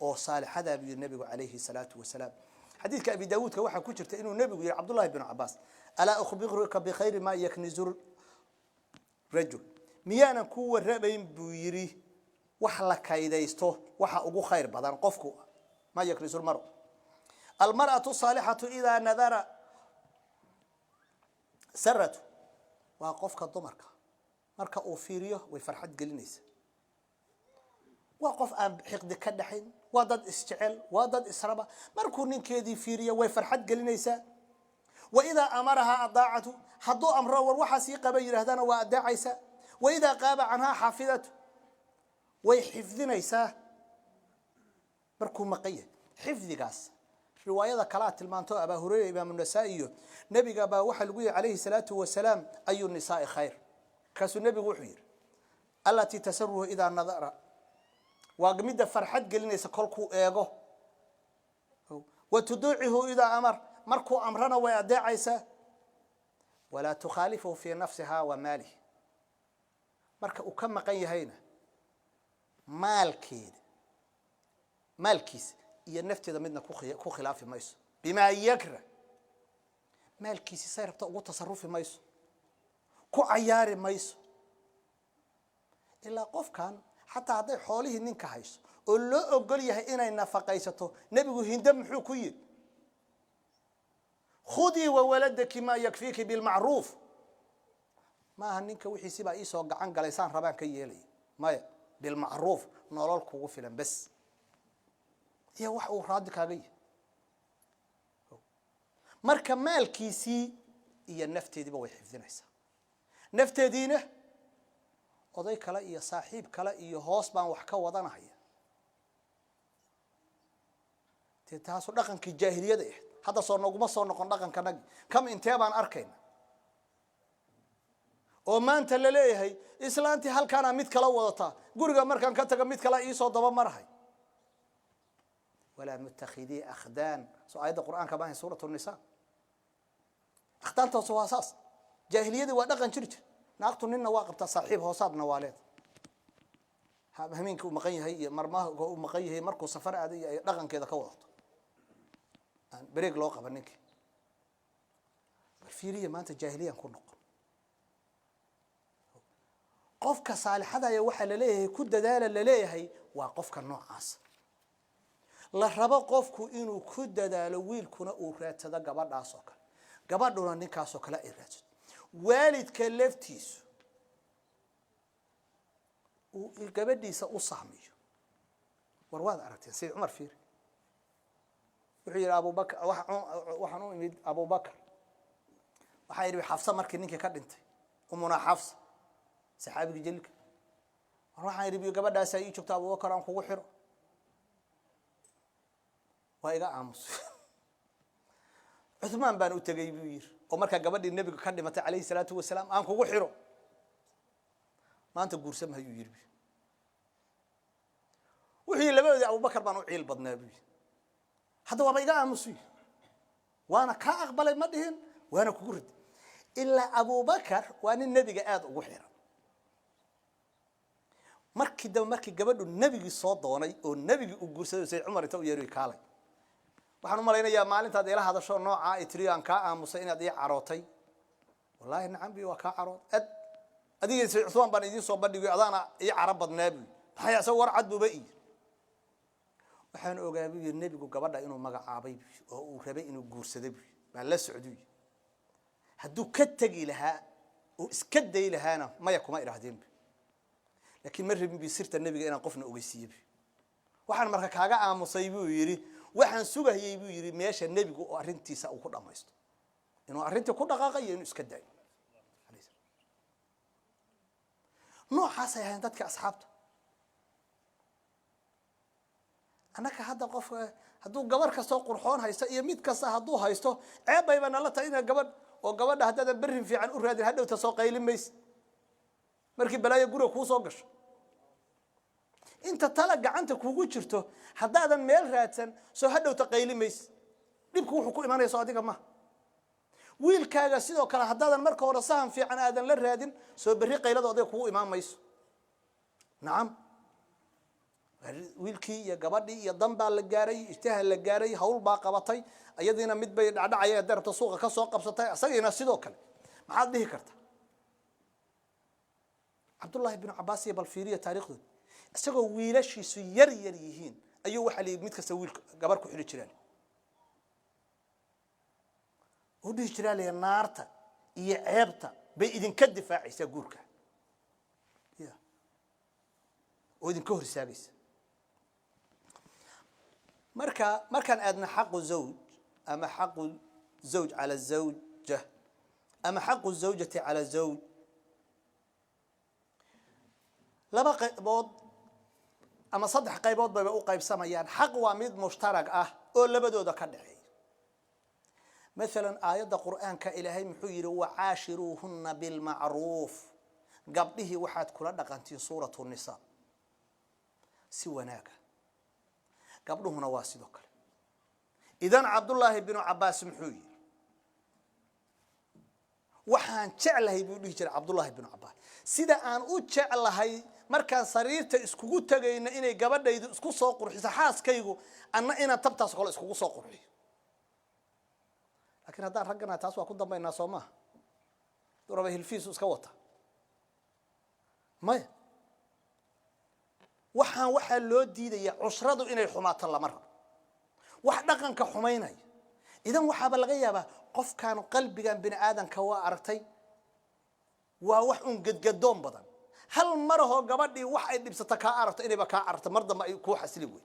أو صالح هذا النبي عليه الصلاة والسلام حديث كأبي داود كواحد كترت إنه النبي عبد الله بن عباس ألا أخبرك بخير ما يكنز رجل ميانا كو الربين بيري وحلا كايدايستو وحا أقو خير بدن قفكو ما يكنز المرأة الصالحة إذا نذر سرته وقفك الضمرك مركا أوفيريو ويفرحت قلنيس وقف أم حقد كدحين وضد استعل وضد إسرابة مركون كذي فيريا ويفرحت قلنيسا وإذا أمرها أضاعته حضو أمره وحسيق بين هذانا وأدعيسا وإذا غاب عنها حافظته ويحفظنيسا مركون مقية حفظ قاس رواية كلات المانتو أبا هريرة إمام النسائي نبي أبا وحل عليه الصلاة والسلام أي النساء خير كاس النبي وحير التي تسره إذا نظر وقميد فرحت قلنيس كلكو إيغو وتدعه إذا أمر مركو أمرنا ويدعيسا ولا تخالفه في نفسها وماله مركو كم قيهينا مالكيس هي النفط إذا مدنا كو خلاف ميسو بما يكره مالكيس يصير بتقو تصرف ميسو كو عيار ميسو إلا قف كان حتى هذا حوله إنك هايس ولا أقول يه إنا النفقيسته نبيه هندم حكوية خذي وولدك ما يكفيك بالمعروف ما هنيك وحي سبا إيسو عن جلسان ربان كيالي ما بالمعروف نورالك وفلان بس يا وح ورادك هذي مركب مالكيسي iyo nafteediiba way xifdinaysaa nafteediina oday kale iyo saaxiib kale iyo hoos baan wax ka wadanaya taaso dhaqankii jaahiliyada ah hadda soo noguma soo noqon dhaqankanagi kam intee baan arkayna oo maanta la leeyahay islaantii halkaana mid kala wadata guriga markaan ka taga mid kala ii soo daba marahay wala mutakhidii akhdan soo ayada quraanka baa suuratu nisa akhdaanta soo asaas jaahiliyada waa dhaqan jirta naaqtu ninna waa qabta saaxiib hoosaadna waaleed habeenkii uu maqan yahay iyo marmaha uu maqan yahay markuu safar aaday ay dhaqankeeda ka wadato aan bareeg loo qaban ninkii fiiriye maanta jaahiliyan ku noqon qofka saalixada ay waxa la leeyahay ku dadaala la leeyahay waa qofka noocaas la rabo qofku inuu ku dadaalo wiilkuna uu raadsado gabadhaas oo kale gabadhuna ninkaas oo kale ay raadsado waalidka laftiisu uu gabadhiisa u saamiyo war waad aragtay Sayyid Umar fiir wuxuu yiri Abu Bakar waxaan u imid Abu Bakar waxa yiri Xafsa markii ninkii ka dhintay umuna Xafsa saxaabiga jilka waxaan yiri gabadhaas ay joogto Abu Bakar aan kugu xiro waa iga aamus Uthman baan u tagay buu yiri oo marka gabadhii nabiga ka dhimatay kaleey salaatu wasalaam aan kugu xiro maanta guursam hayuu yiri wixii labada Abu Bakar baan u ciil badnaa buu hadda waa iga aamusay waana ka aqbalay ma dhihin waana kugu rid illa Abu Bakar waa nin nabiga aad ugu xiran markii gabadhu nabigi soo doonay oo nabigi u guursaday Sayyid Umar inta u yeeray kaalay waxaan u maleynayaa maalinta ay la hadasho nooca ay tiriyaan ka aamusay inaad ii carootay wallahi nacam bi waa ka carood adiga Sayyid Uthman baan idin soo bandhigay adana ii carab badnaabi maxay soo war cad buba ii waxaan ogaabay nabigu gabadha inuu magacaabay oo uu rabay inuu guursado baan la socday hadduu ka tagi lahaa oo iska day lahaana maya kuma iraahdeen laakiin marrin bi sirta nabiga inaan qofna ogeysiiyay waxaan marka kaaga aamusay buu yiri waxaan sugayay buu yiri meesha nabigu oo arintiisa uu ku dhamaysto inuu arinta ku dhaqaaqay inuu iska day noocaas ay ahayn dadka asxaabta anaka hadda qof hadduu gabar ka soo qurxoon haysto iyo mid kasta hadduu haysto ceebayba nala tahay in gabadh oo gabadha hadda berrin fiican u raadin hadhow ta soo qaylimays markii balaayo guriga ku soo gasho inta tala gacanta kuugu jirto haddaadan meel raadsan soo hadhow ta qaylimays dibku wuxuu ku imanaysaa adiga ma wiilkaaga sidoo kale haddaadan marka hore sahan fiican aadan la raadin soo berri qaylada adiga kugu imaamayso nacam wiilkii iyo gabadhii iyo dambaa la gaaray ijtihaad la gaaray hawl baa qabatay ayadiina mid bay dhacdhacay darabta suuqa ka soo qabsatay asagina sidoo kale maxaad dhihi kartaa Abdullah ibn Abbas iyo balfiiriya taariikhdooda isagoo wiilashiisu yar yihiin ayuu waxa li mid kasta wiil gabar ku xiri jireen oo dhihi jireen naarta iyo ceebta bay idin ka difaacaysaa guurka oo idin ka hor istaagaysa markaan aadna xaqu zawj ama xaqu zawj ala zawja ama xaqu zawjati ala zawj laba qaybood ama saddex qaybood bay u qaybsamayaan xaq waa mid mushtarak ah oo labadooda ka dhaxeeya مثلا آيات القرآن كإلهي محير وعاشروهن بالمعروف قبله واحد كل دقنتين سورة النساء سواناك قبله نواسدك إذن عبد الله بن عباس محير waxaan jeclahay buu dhihi jiray Abdullah ibn Abbas sida aan u jeclahay markaan sariirta iskugu tagayna inay gabadhaydu isku soo qurxiso xaaskaygu anna ina tabtaas kale iskugu soo qurxiyo laakiin haddaan raggana taas waa ku dambaynaa Soomaa duraba hilfiisu iska wata may waxa loo diidaya cusradu inay xumaato lama rabo wax dhaqanka xumaynay idan waxaba laga yaabaa qof kaan qalbigan bini aadanka waa aragtay waa wax un gadgadoon badan hal mar oo gabadhii wax ay dhibsata ka aragto inay ba ka aragto mar dambe ay ku xasili way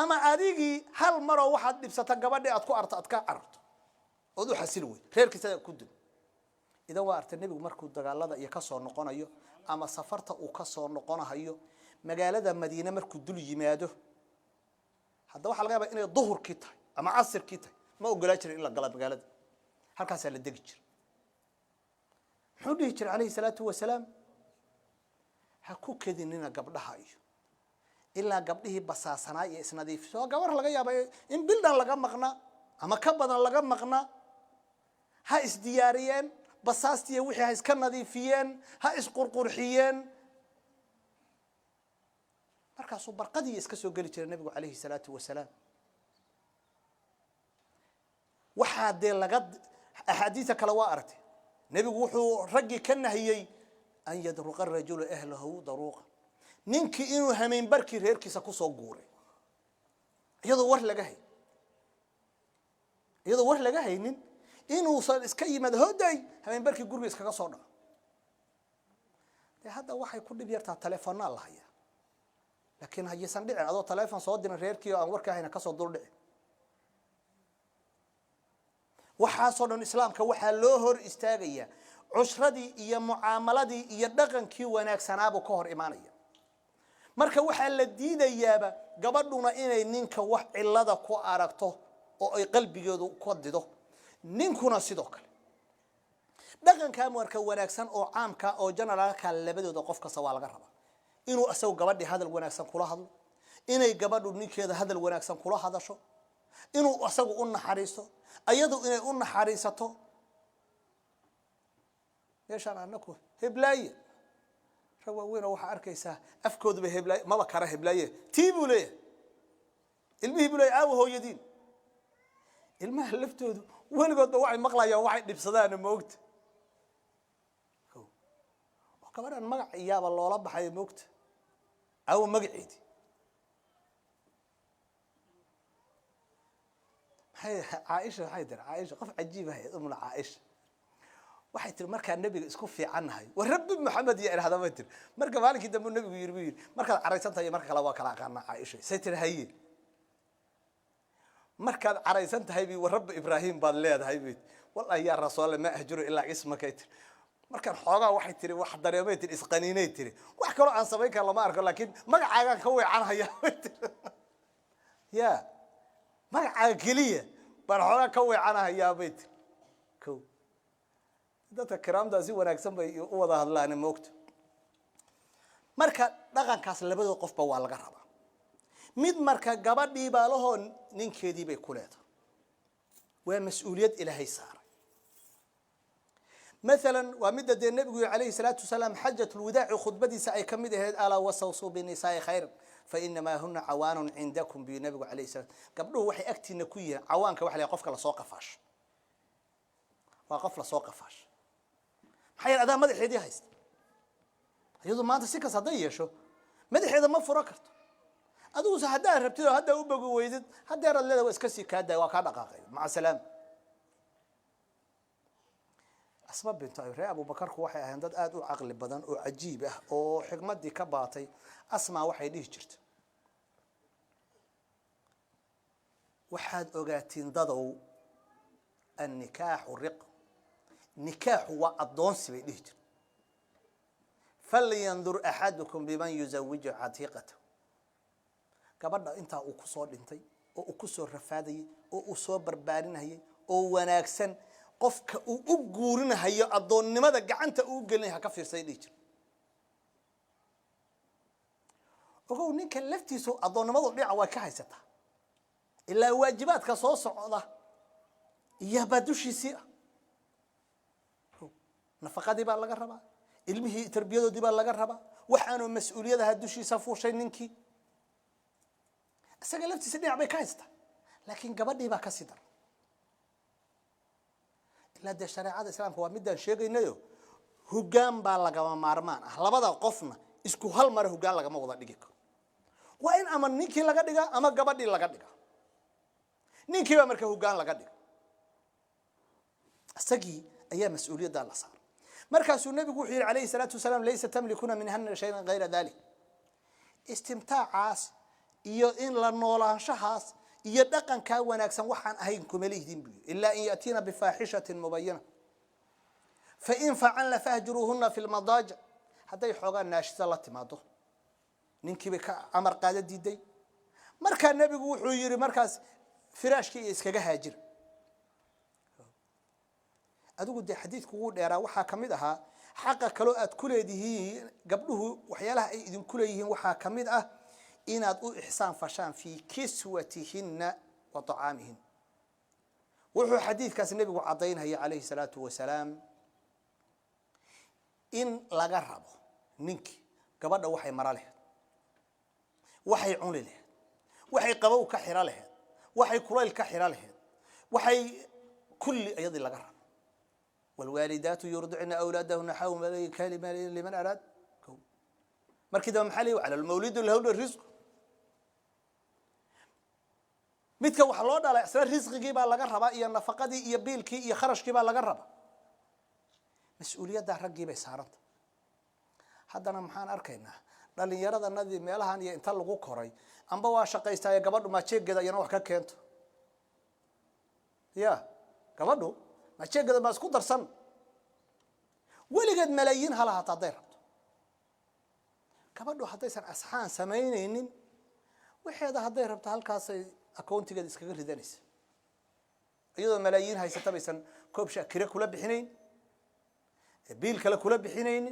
ama adigi hal mar oo waxaad dhibsata gabadhii aad ku aragto aad ka aragto oo u xasil way reerkiisa ku dil idan waa artay nabigu markuu dagaalada iyo ka soo noqonayo ama safarta uu ka soo noqonayo magaalada Madiina markuu dul yimaado hadda waxa laga yaabaa inay duhurkii tahay ama casirkii tahay ma ogolaa jirin in la galo magaalada halkaas la degi jiray wuxuu dhihi jiray calayhi salaatu wasalaam ha ku kedinina gabdhaha iyo ilaa gabdhihii basaasanaa iyo isnadiifiso gabar laga yaabaa in bildan laga maqna ama ka badan laga maqna ha isdiyaariyeen basaastiye wixii ha iska nadiifiyeen ha isqurqurxiyeen markaas uu barqadii iska soo gali jiray nabigu calayhi salaatu wasalaam waxa de laga ahadiisa kala waa artay nabigu wuxuu raggi ka nahiyay an yadruqa ar-rajulu ahlahu daruqa ninki inuu hameen barkii reerkiisa ku soo guuray iyadoo war laga haynin inuu san iska yimaado hoday hameen barkii guriga iskaga soo dhaco hadda waxay ku dhib yartaa telefoonada la haya laakiin haysan dhicin adoo telefoon soo dirin reerkii aan warka hayna ka soo dul dhicin waxa soo dhan islaamka waxa loo hor istaagaya cushradii iyo muaamaladii iyo dhaqankii wanaagsanaaba ka hor iimaanaya marka waxa la diidayaaba gabadhuna inay ninka wax cilada ku aragto oo ay qalbigeedu ku dido ninkuna sidoo kale dhaqanka marka wanaagsan oo caamka oo generalka labadooda qof kasta waa laga rabaa inuu asagu gabadhi hadal wanaagsan kula hadlo inay gabadhu ninkeeda hadal wanaagsan kula hadasho inuu asagu u naxariisto ayadu inay u naxariisato yeeshaan anaku heblaaye rawaawina waxa arkaysaa afkooduba heblaaye maba kara heblaaye tiibu leeyahay ilmihi bulay aawo hooyadiin ilmaha laftoodu waligoodba waxay maqlayaan waxay dhibsadaan moogta kabaran magac iyaaba loola baxay moogta aawo magaceedi عائشة حيدر عائشة قف عجيبة أمنا عائشة واحد تر مركا النبي اسكو في عنها والرب محمد يا هذا ما تر مركا مالك دم النبي يربي مركا عريسانتها هي مركا لوا كلا قانا عائشة ستر هي مركا عريسانتها هي والرب إبراهيم بالله هاي بيت والله يا رسول ما أهجر إلا اسمك يتر مركا حوغا واحد تري واحد دريميت الإسقانينيت تري واحد كانوا عن صبيك الله ما أعرف لكن ما عاقا كوي عنها يا ما عاقلية barxoga ka weecanaha yaa bayt ko dadka karaamdaasi wanaagsan bay u wada hadlaan moogto marka dhaqankaas labada qofba waa laga rabaa mid marka gabadhii baa lahoon ninkeedii bay ku leedahay waa mas'uuliyad ilaahay saaray مثلا ومد النبي عليه الصلاه والسلام حجه الوداع خطبتي ساي كميد اهد الا وصوصوا بالنساء خير فانما هن عوان عندكم بالنبي عليه الصلاه قبله waxay agtiina ku yahay cawaanka wax la qofka la soo qafaash waa qof la soo qafaash maxay adaa madaxeedii haysta ayadu maanta si ka saday yeesho madaxeeda ma furo karto adigu hadaa rabtid hadaa u bogo weydid hadaa rad leedahay iska sii kaada waa ka dhaqaaqay ma salaam أسباب بنت أبو بكر هو حي عندد أدو عقل بدن أو عجيبة أو حكمة دي كباطي أسمع واحد يجرت واحد أوقاتين ضدوا النكاح والرق نكاح والضونس بيجر فلينظر أحدكم بمن يزوج عتيقته كبرنا أنت أو كسر أنتي أو كسر رفادي أو صبر بارين هي أو وناكسن qofka uu u guurinayo adoonnimada gacanta uu gelinayo ka fiirsay dhijir ogow ninka laftiisu adoonnimadu dhinaca waa ka haysata ilaa waajibaadka soo socda iyo badushiisi nafaqadii baa laga rabaa ilmihii tarbiyadoodii baa laga rabaa waxaanu mas'uuliyadaha dushiisa fuushay ninkii asaga laftiisa dhinac bay ka haysata laakiin gabadhii baa ka sii dar لا ده شريعة الإسلام هو مدة شيء إنه هجام بالغ مارمان أهلا قفنا إسكو هل مره هجام لغا ما وضع دقيقة وإن أما نيكي لغا دقيقة أما قبضي لغا دقيقة نيكي بأمريكا هجام لغا دقيقة السجي أي مسؤولية ده الله صار مركز النبي يقول عليه الصلاة والسلام ليس تملكون منهن شيئا غير ذلك استمتاع عاس إيو إن لنولا شخص iyo dhaqanka wanaagsan waxaan ahayn kuma leeyihiin biyo illa in yatina bi fahishatin mubayyana fa in fa'alna fahjuruhunna fil madaji haday xoogaa naashisa la timaado ninkiiba ka amar qaada diiday marka nabigu wuxuu yiri markaas firaashkii iskaga haajir adigu de xadiidku uu dheeraa waxa kamid aha xaqa kale aad ku leedihiin gabdhuhu waxyaalaha ay idin ku leeyihiin waxa kamid ah inaad u ihsaan fashaan fi kiswatihinna wa ta'amihin wuxuu xadiidkaas nabigu cadeynaya alayhi salatu wasalaam in laga rabo ninki gabadha waxay mara leh waxay cuni leh waxay qabow ka xira leh waxay kulayl ka xira leh waxay kulli ayadi laga rabo والوالدات يرضعن أولادهن حولا كاملا لمن أراد مركز محلي وعلى المولود له الرزق midka waxa loo dhalay asal risqiga baa laga rabaa iyo nafaqadii iyo biilkii iyo kharashkii baa laga rabaa mas'uuliyadda ragii bay saaranta haddana maxaan arkaynaa dhalinyarada nadii meelahan iyo inta lagu koray amba waa shaqaystay gabadhu ma jeegada iyana wax ka keento ya gabadhu ma jeegada ma isku darsan weligeed malaayiin halaha taday rabto gabadhu hadaysan asxaan sameynaynin waxeeda haday rabto halkaas ay akoontigeeda iskaga ridanaysa iyadoo malaayiin haysata baysan koob shaakira kula bixinayn biil kala kula bixinayn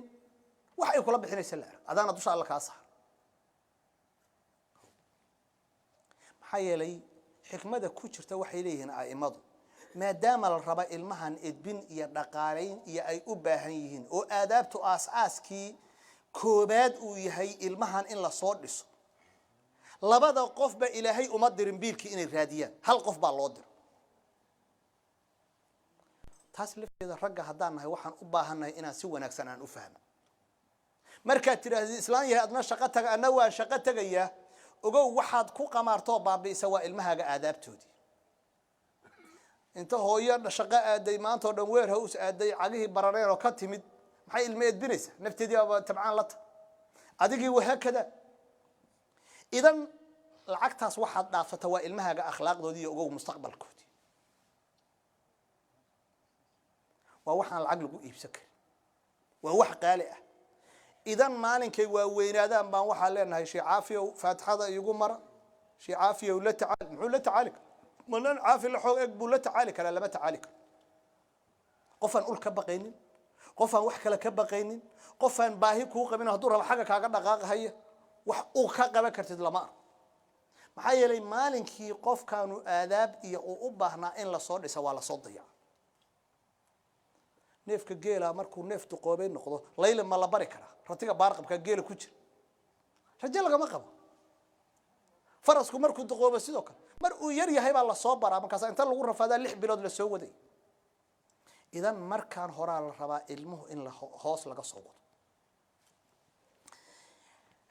wax ay kula bixinaysa la adana dusha Allah ka saar maxaa yeelay xikmada ku jirta waxay leeyihiin aimadu maadaama la raba ilmahan edbin iyo dhaqaaleyn iyo ay u baahan yihiin oo aadaabtu aasaaskii koobaad uu yahay ilmahan in la soo dhiso labada qof ba ilaahay uma dirin biilkii inay raadiyaan hal qof baa loo dir taas lafteeda ragga hadaan nahay waxaan u baahanahay inaan si wanaagsan aan u fahmo marka tiraahdo islaan yahay adna shaqo taga ana waa shaqo tagaya ogow waxaad ku qamaarto baabiisa waa ilmahaaga aadaabtoodii inta hooyo shaqo aaday maanta oo dhan warehouse aaday cagihii baraneen oo ka timid maxay ilmo edbinaysa nafteedii waa tabcaan la adigii waxa kada idan lacagtaas waxaad dhaafata waa ilmahaaga akhlaaqdoodii iyo ogow mustaqbalkoodii waa waxaan lacag lagu iibsan karin waa wax qaali ah idan maalinkay waa weynaadaan baan waxa leenahay Sheekh Caafiyo Faatixada igu mara Sheekh Caafiyo la tacaal muxuu la tacaalik malan caafi la xoog eeg buu la tacaali kara lama tacaali karo qofan ul ka baqaynin qofan wax kale ka baqaynin qofan baahi ku qabin haduu rabo xaga kaaga dhaqaaqaya wax uu ka qaban kartid lama maxaa yeelay maalinkii qofkaanu aadaab iyo u baahnaa in la soo dhiso waa la soo dayaa neefka geela markuu neeftu qoobay noqdo layla ma la bari kara ratiga baarqabka geela ku jira rajal laga ma qabo farasku markuu duqoobo sidoo kale mar uu yar yahay baa la soo baraa markaas inta lagu rafaadaa 6 bilood la soo waday idan markaan horaa la rabaa ilmuhu in la hoos laga soo wado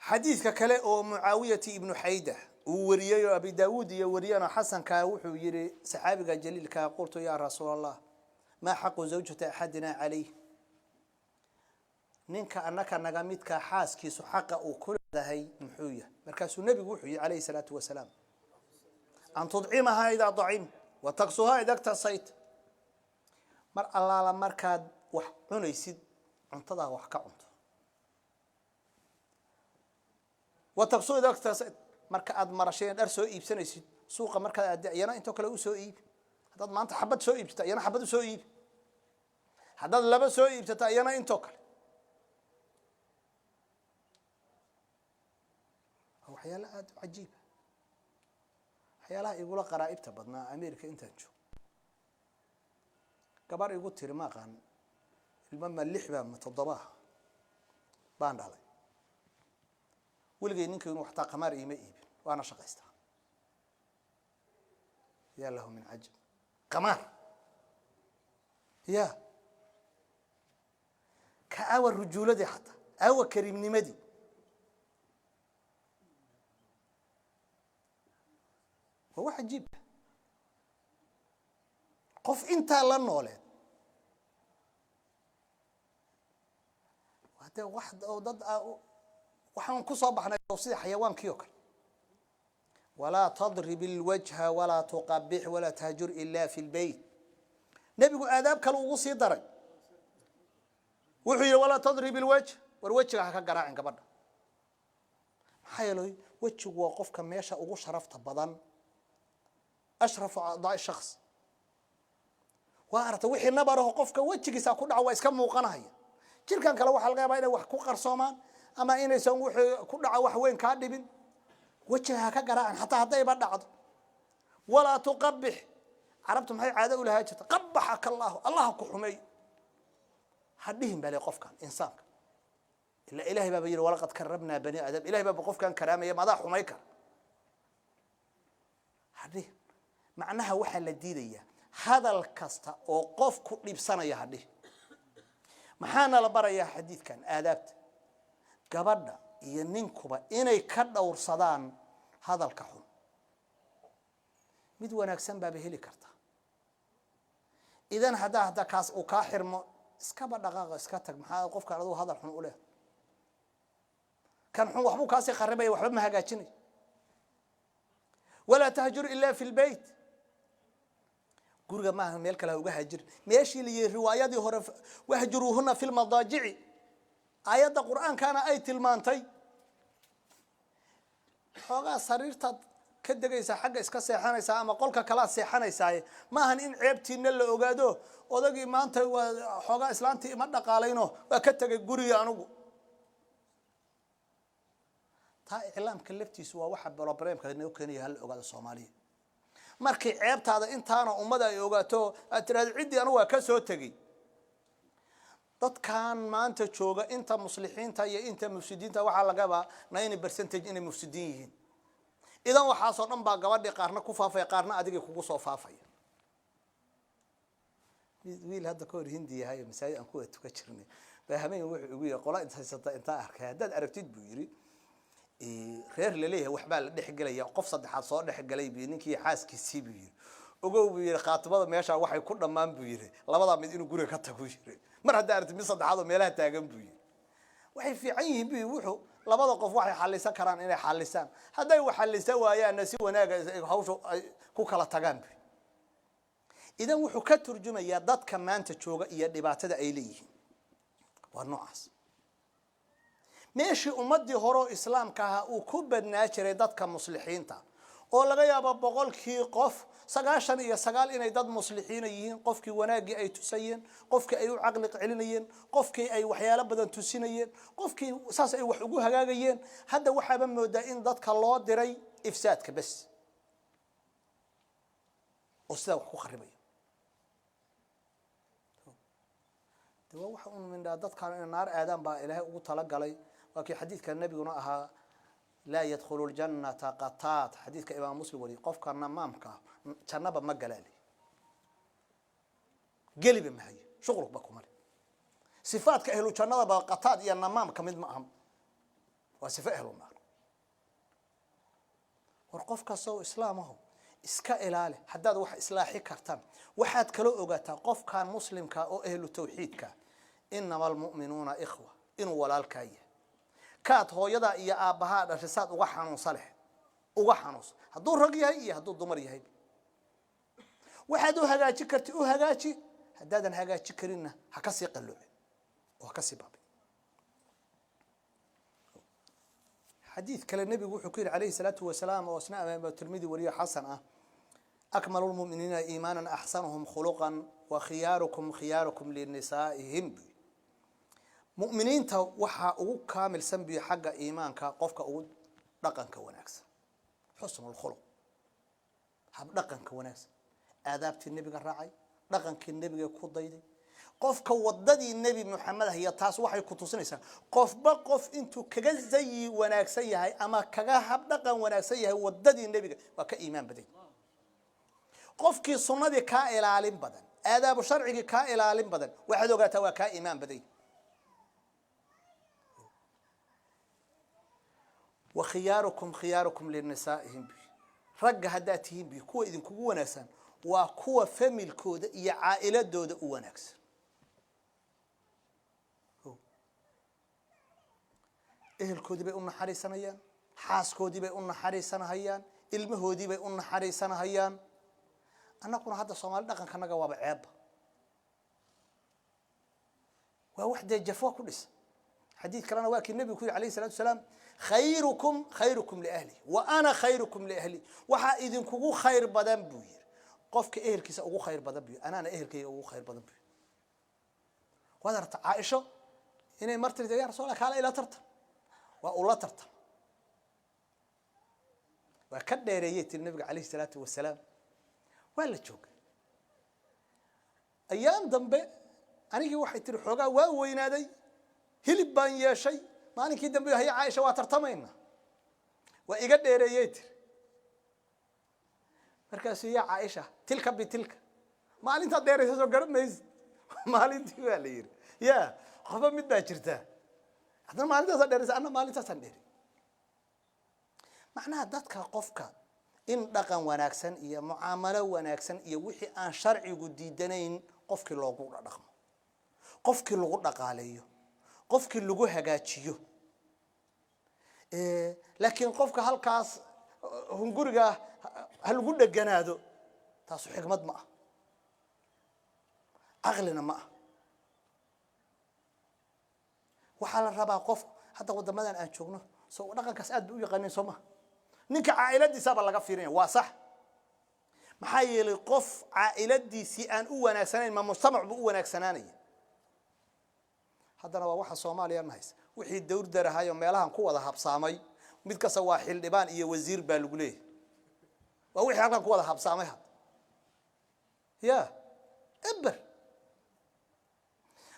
xadiiska kale oo Muawiyah ibn Hayda uu wariyay Abi Daawud iyo wariyana Xasan ka wuxuu yiri saxaabiga jaliilka qultu ya rasuulallah ma xaqu zawjata ahadina alayhi ninka anaka naga midka xaaskiisu xaqa uu ku leedahay muxuu yahay markaasuu nabigu wuxuu yiri alayhi salatu wasalaam an tudcimaha ida da'im wa taqsuha ida tasayt mar allaala markaad wax cunaysid cuntada wax ka cunto wa taqsuha ida tasayt marka aad marasheen dhar soo iibsanaysid suuqa marka aad yana inta kale u soo iib hadad maanta xabad soo iibsata yana xabad soo iib hadad laba soo iibsata yana inta kale waxyaalo aad cajiib waxyaalaha igula qaraa'ibta badnaa Ameerika intaan joogo gabar igu tiri ma qaan ilma ma 6 ba ma 7 baan dhalay weligeed ninka inuu waxtaa qamaar iima iibin waana shaqaystaa ya lahu min ajab qamaar ya ka awa rujuladi hatta awa karimnimadi هو عجيب قف انت لا نولد وهذا واحد او ضد waxaan ku soo baxnay sida xayawaankii oo kale ولا تضرب الوجه ولا تقبح ولا تهجر إلا في البيت نبي آداب كالو وصي درج وحي ولا تضرب الوجه والوجه هكا قراعن قبل حيلوي وجه وقف كميشا ugu sharafta badan أشرف أعضاء الشخص وارت وحي نبره qofka wajigiisa ku dhaco waa iska muuqanaya jirkan kale waxa laga yaabaa inay wax ku qarsoomaan ama inaysan wixii ku dhaco wax weyn ka dhibin wajiga ka garaacan hatta haday ba dhacdo wala tuqabbih arabtu maxay caado u lahaa jirta qabbahaka allah ku xumay hadhiin bale qofkan insaanka illa ilaahi baba yiri walaqad karramna bani adam ilaahi baba qofkan karaamaya madax xumay kar hadhiin macnaha waxa la diidaya hadal kasta oo qof ku dhibsanaya hadhiin maxaana la barayaa xadiidkan aadaabta gabadha iyo ninkuba inay ka dhowrsadaan hadalka xun mid wanaagsan baa heli karta idan hada kaas uu ka xirmo iska ba dhaqaaqa iska tag maxaa qofka adu hadal xun u leh kan xun waxbu kaasi qaribay waxba ma hagaajinay wala tahjur illa fi albayt guriga ma meel kale uga hajir meeshii li riwaayadii hore wahjuruhuna fil madaaji'i ayada quraankaana ay tilmaantay xogaa sariirta ka dagaysa xagga iska seexanaysa ama qolka kala seexanaysa ma ahan in ceebtiina la ogaado odagii maanta waa xogaa islaantii ma dhaqaalayno waa ka tagay guriga anigu taa islaamka laftiisu waa waxa problemka inuu keenay hal ogaado Soomaaliya markii ceebtaada intaana ummada ay ogaato atraad cidi anu waa ka soo tagay dadkan maanta jooga inta muslixiinta iyo inta mufsidiinta waxa laga yaabaa 90% inay mufsidiin yihiin idan waxa soo dhan baa gabadhii qaarna ku faafay qaarna adiga kugu soo faafay wiil hadda ka hor hindi yahay masaajid aan ku tuka jirnay fahmay wuxuu ugu yahay qola inta arkay haddaad aragtid buu yiri reer leeyahay waxba la dhexgalaya qof saddexaad soo dhexgalay bi ninkii xaaskiisii buu yiri ogow buu yiri qaatibada meesha waxay ku dhamaan buu yiri labada mid inuu guriga ka tago yiri mar hadda aragtid mid saddexaad oo meelaha taagan buu yiri waxay fiican yihiin buu wuxuu labada qof waxay xalisan karaan inay xalisaan haday wax xalisa waayaan si wanaaga hawshu ku kala tagaan idan wuxuu ka turjumayaa dadka maanta jooga iyo dhibaatada ay leeyihiin waa noocaas meeshii ummadii hore islaamka ah uu ku badnaa jiray dadka muslixiinta oo laga yaabo boqolkii qof 99 inay dad muslixiin yihiin qofkii wanaagii ay tusayeen qofkii ay u aqli celinayeen qofkii ay waxyaalo badan tusinayeen qofkii saas ay wax ugu hagaagayeen hadda waxaba moodaa in dadka loo diray ifsaadka bas oo sida wax ku kharibay waxa uu min dadkan in naar aadam baa ilaahay ugu tala galay وكي حديث كان النبي قلنا لا يدخل الجنة قطات حديث كإمام مسلم ولي قف كان نمامك جنب ما قلالي قلب ما هي شغلك بكم علي صفات كأهل الجنة بقطات يا نمام كمد معهم وصفات أهل النار ورقف كسو إسلامه إسكا إلاله حداد وح إصلاحي كرتان وحد كلو أوجاتا قف كان مسلم كأو أهل التوحيد كا إنما المؤمنون إخوة إن ولا الكاية كات هو يدا يا أبها رشاد وحنو صالح وحنوس هدو رجيه هدو ضمريه وحدو هجاجي كرتي وهجاجي هدادا هجاجي كرينا هكسي قلوع وهكسي بابي حديث كلا النبي وحكي عليه الصلاة والسلام وأثناء الترمذي ولي حسن أكمل المؤمنين إيمانا أحسنهم خلقا وخياركم خياركم لنسائهم مؤمنين تا وحا او كامل سنبي حق ايمانك قفك او دقنك وناكس حسن الخلق حب دقنك وناكس آدابتي النبي راعي دقنك النبي كو ديدي قفك وددي النبي محمد هي تاس waxay ku tusinaysaa qofba qof intuu kaga zay wanaagsan yahay ama kaga hab dhaqan wanaagsan yahay wadadii nabiga waa ka iimaan baday qofkii sunnadii ka ilaalin badan aadaab sharciga ka ilaalin badan waxaad ogaataa waa ka iimaan baday وخياركم خياركم للنسائهم رج هداتهم بكو إذن كو وناسان وكو فاميل كود يا عائلة دود وناكس إيه الكود بيقولنا حريصنا هيان حاس كودي بيقولنا حريصنا هيان ilmahoodii bay u naxariisanayaan annaguna hadda Soomaali dhaqankanaga waaba ceeb waa wax jafwa ku dhis حديث كلامنا واكي النبي يقول عليه الصلاة والسلام خيركم لأهلي وأنا خيركم لأهلي وحا إذن كو خير بدن بوير قفك إهل كيسا أغو خير بدن بوير أنا إهل كي أغو خير بدن بوير وهذا عائشة إني مرتلي يا رسول الله قال إلا ترتم وأولا ترتم وكد ريت النبي عليه الصلاة والسلام ولا تشوك أيام ضمبي أنا واحد تروح حوجا وينادي هلب بان يا شيء ما أنا كده بيها هي عايشة وترتمينا وإيجاد ريت مركز هي عايشة تلك بتلك ما أنت داير يسوع قرب ميز ما أنت والير يا خبر مد باجرته هذا ما أنت داير أنا ما أنت سندير معناها ذاتك قفك إن دقن وناكسن إيا معاملة وناكسن إيا وحي أن شرعي قديدنين قفك اللوغو رقم قفك اللوغو دقاليو قفك اللوغو هجاتيو لكن قفك هالكاس هنقولها هالقول دقنادو تاسو حكمت معه أغلنا معه وحال الربا قف حتى ودمدان أن شوقنا سو دقن كاس أدو يقنين سوما ninka caa'iladiisa laga fiirinaya waa sax maxay yeelay qof caa'iladiisi aan u wanaagsanayn ma mujtamacu u wanaagsanaanay hadana waa waxa Soomaaliya nahays wixii dawr darahayo meelahan ku wada habsaamay mid kasta waa xildhibaan iyo wasiir baa lagu leeyahay waa wixii halkan ku wada habsaamay ya eber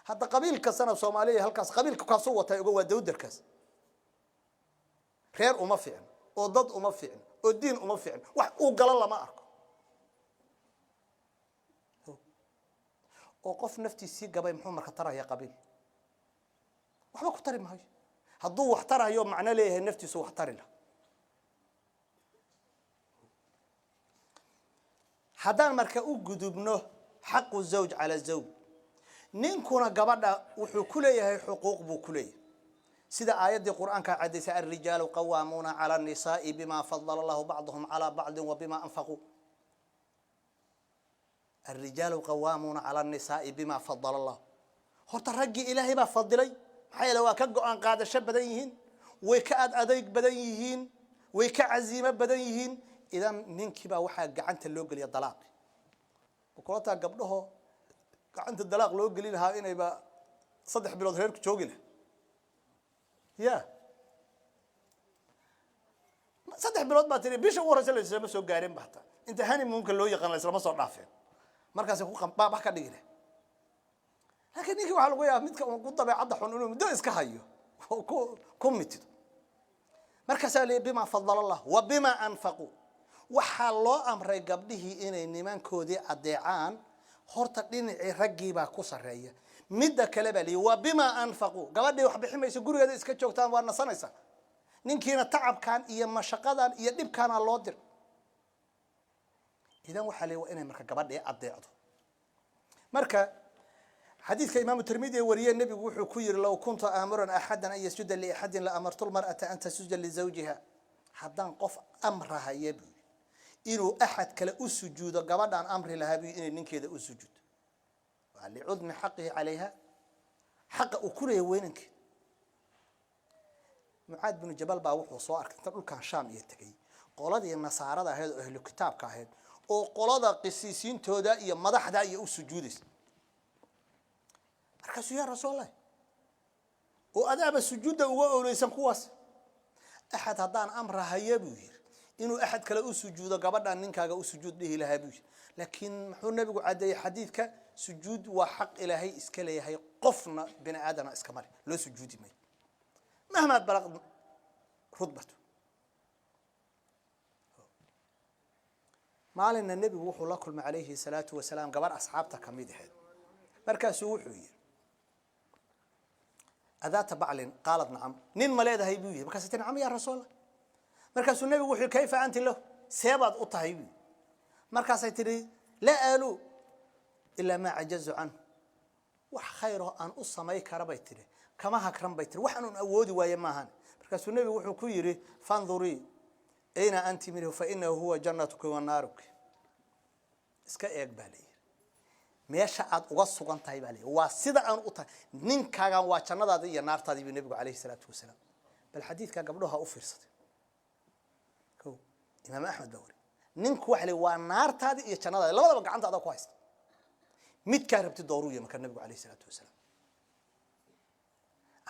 hadda qabiilka sana Soomaaliya halkaas qabiilka ka soo watay uga waa dawdarkaas reer uma fiicin oo dad uma fiicin oo diin uma fiicin wax uu gala lama arko oo qof naftiisii gabay muxuu marka taraya qabiil waxba ku tari maayo hadduu wax tarayo macna leeyahay naftiisu wax tari la haddaan marka u gudubno xaqu zawj ala zawj ninkuna gabadha wuxuu ku leeyahay xuquuq buu ku leeyahay سيدا آيات القرآن كعدس الرجال قوامون على النساء بما فضل الله بعضهم على بعض وبما أنفقوا الرجال قوامون على النساء بما فضل الله هرت الرجي إلهي ما فضلي حي لو كجو أن قاد الشاب بدنيهن وكأد أديك بدنيهن وكعزيمة بدنيهن إذا ننكبا واحد قعنت اللوج اللي الطلاق وقولتها قبله قعنت الطلاق لوج اللي لها إنه يبقى صدح بلاد هيرك شوقله يا صدق بلاد ما تري بيش ورا سلة سلة مسوق قارين بحتا أنت هاني ممكن لو يقنا سلة مسوق نافين مركز يكون قم بحكي دقيقة لكن يجي واحد لقيا متك قطة بعض حنون مدو إسكهايو كوميتد مركز اللي بما فضل الله وبما أنفقوا وحلا أمر قبله إن النمان كودي الدعان هرتقين رجيبا كسرية مدة كلبلي وبما أنفقوا قبل واحد بحمي يسقول هذا إسكتشوكتان وأنا صنيسا نينكينا تعب كان إيا مشقة يدب كان الله در إذا وحلي وإنا مركا قبل أضيعه مركا حديث كإمام الترمذي وريه النبي وحو كير لو كنت آمرا أحدا أن يسجد لأحد لأمرت المرأة أن تسجد لزوجها حدان قف أمرها يبي إنه أحد كلا أسجود قبل أن أمر لها بي إن نينك إذا أسجد لعظم حقه عليها حق أكله وينك معاذ بن جبل باوح وصار كتب كان شام يتقي قولدي النصارى هذا أهل الكتاب كهاد أو قولدا قسيسين تودا يا مدح دا يا سجودس مركز يا رسول الله وأداب السجود وليس كواس أحد هذان أمر هيبوير إنه أحد كلا سجود قبل أن ننكا سجود له لهبوير لكن حول النبي عدي حديث سجود وحق إلهي إسكالي هي قفنا بني آدم إسكمالي لو سجودي مي مهما بلغ رتبته ما علينا النبي وحو الله كل عليه الصلاة والسلام قبل أصحابته كميدي هذا مركز وحوي أذات بعلن قالت نعم نين ملاذ هيبوي مركز نعم يا رسول الله مركز النبي وحو كيف أنت له سيباد أطهيبي مركز تري لا قالوا إلا ما عجزوا عنه وح خيره أن أصمي كربيتري كما هكرم بيتري وحن أودي ويا ماهن مركز النبي وحو كيري فانظري أين أنت منه فإنه هو جنتك ونارك iska eeg baa leeyahay meesha aad uga sugan tahay baa leeyahay waa sida aan u tahay ninkaagan waa jannadaada iyo naartaada bi nabiga kaleey salaatu wasalaam bal xadiidka gabdhaha u fiirsatay ko imaam ahmed bawri ninku wax le waa naartaada iyo jannadaada labadaba gacantaada ku haysta mid ka rabti dooruye marka nabiga kaleey salaatu wasalaam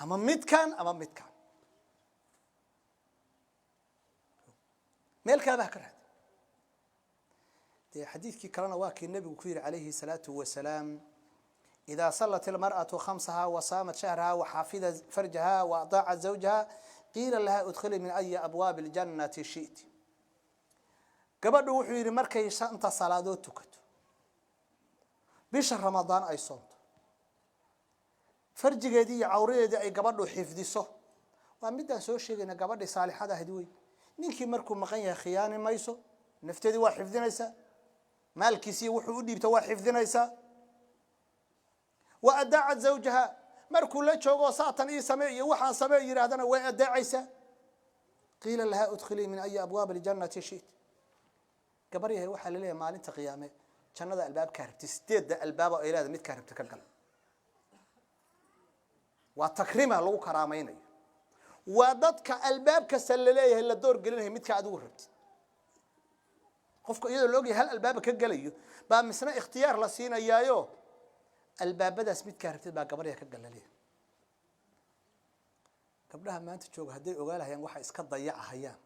ama midkan meel kale baa ka raad حديث كلنا واكي النبي كثير عليه الصلاة والسلام إذا صلت المرأة خمسها وصامت شهرها وحافظت فرجها وأطاعت زوجها قيل لها ادخلي من أي أبواب الجنة شئت قبل وحير مركي أنت صلاة تكت بشهر رمضان أي صمت فرج جدي عورية دي قبل حفظ صه وأمدا سوشي إن قبل صالح هذا هدوي نيكي مركو مقيا خيانة ميسو نفتدي وحفظنا يسا مالكيسي وحودي بتوا حفظنيسا وأداعت زوجها مركو لا جوجو ساعتن إيه سمي وحان سمي يرادنا وأداعيسا قيل لها ادخلي من أي أبواب الجنة شئت كبريه وحا لليه مالين قيامه جنة الباب كهربت استيد الباب إلى هذا ميت كهربت كالقلب وتكريمها لو كرامين وددك الباب كسلليه إلا الدور قلنه ميت كعدو ربت qofka iyadoo loogi hal albaab ka galayo baa misna ikhtiyaar la siinayaayo albaabadaas mid ka rabtid baa gabar ka galalay gabdhaha maanta jooga haday ogaalahayaan waxa iska dayacayaan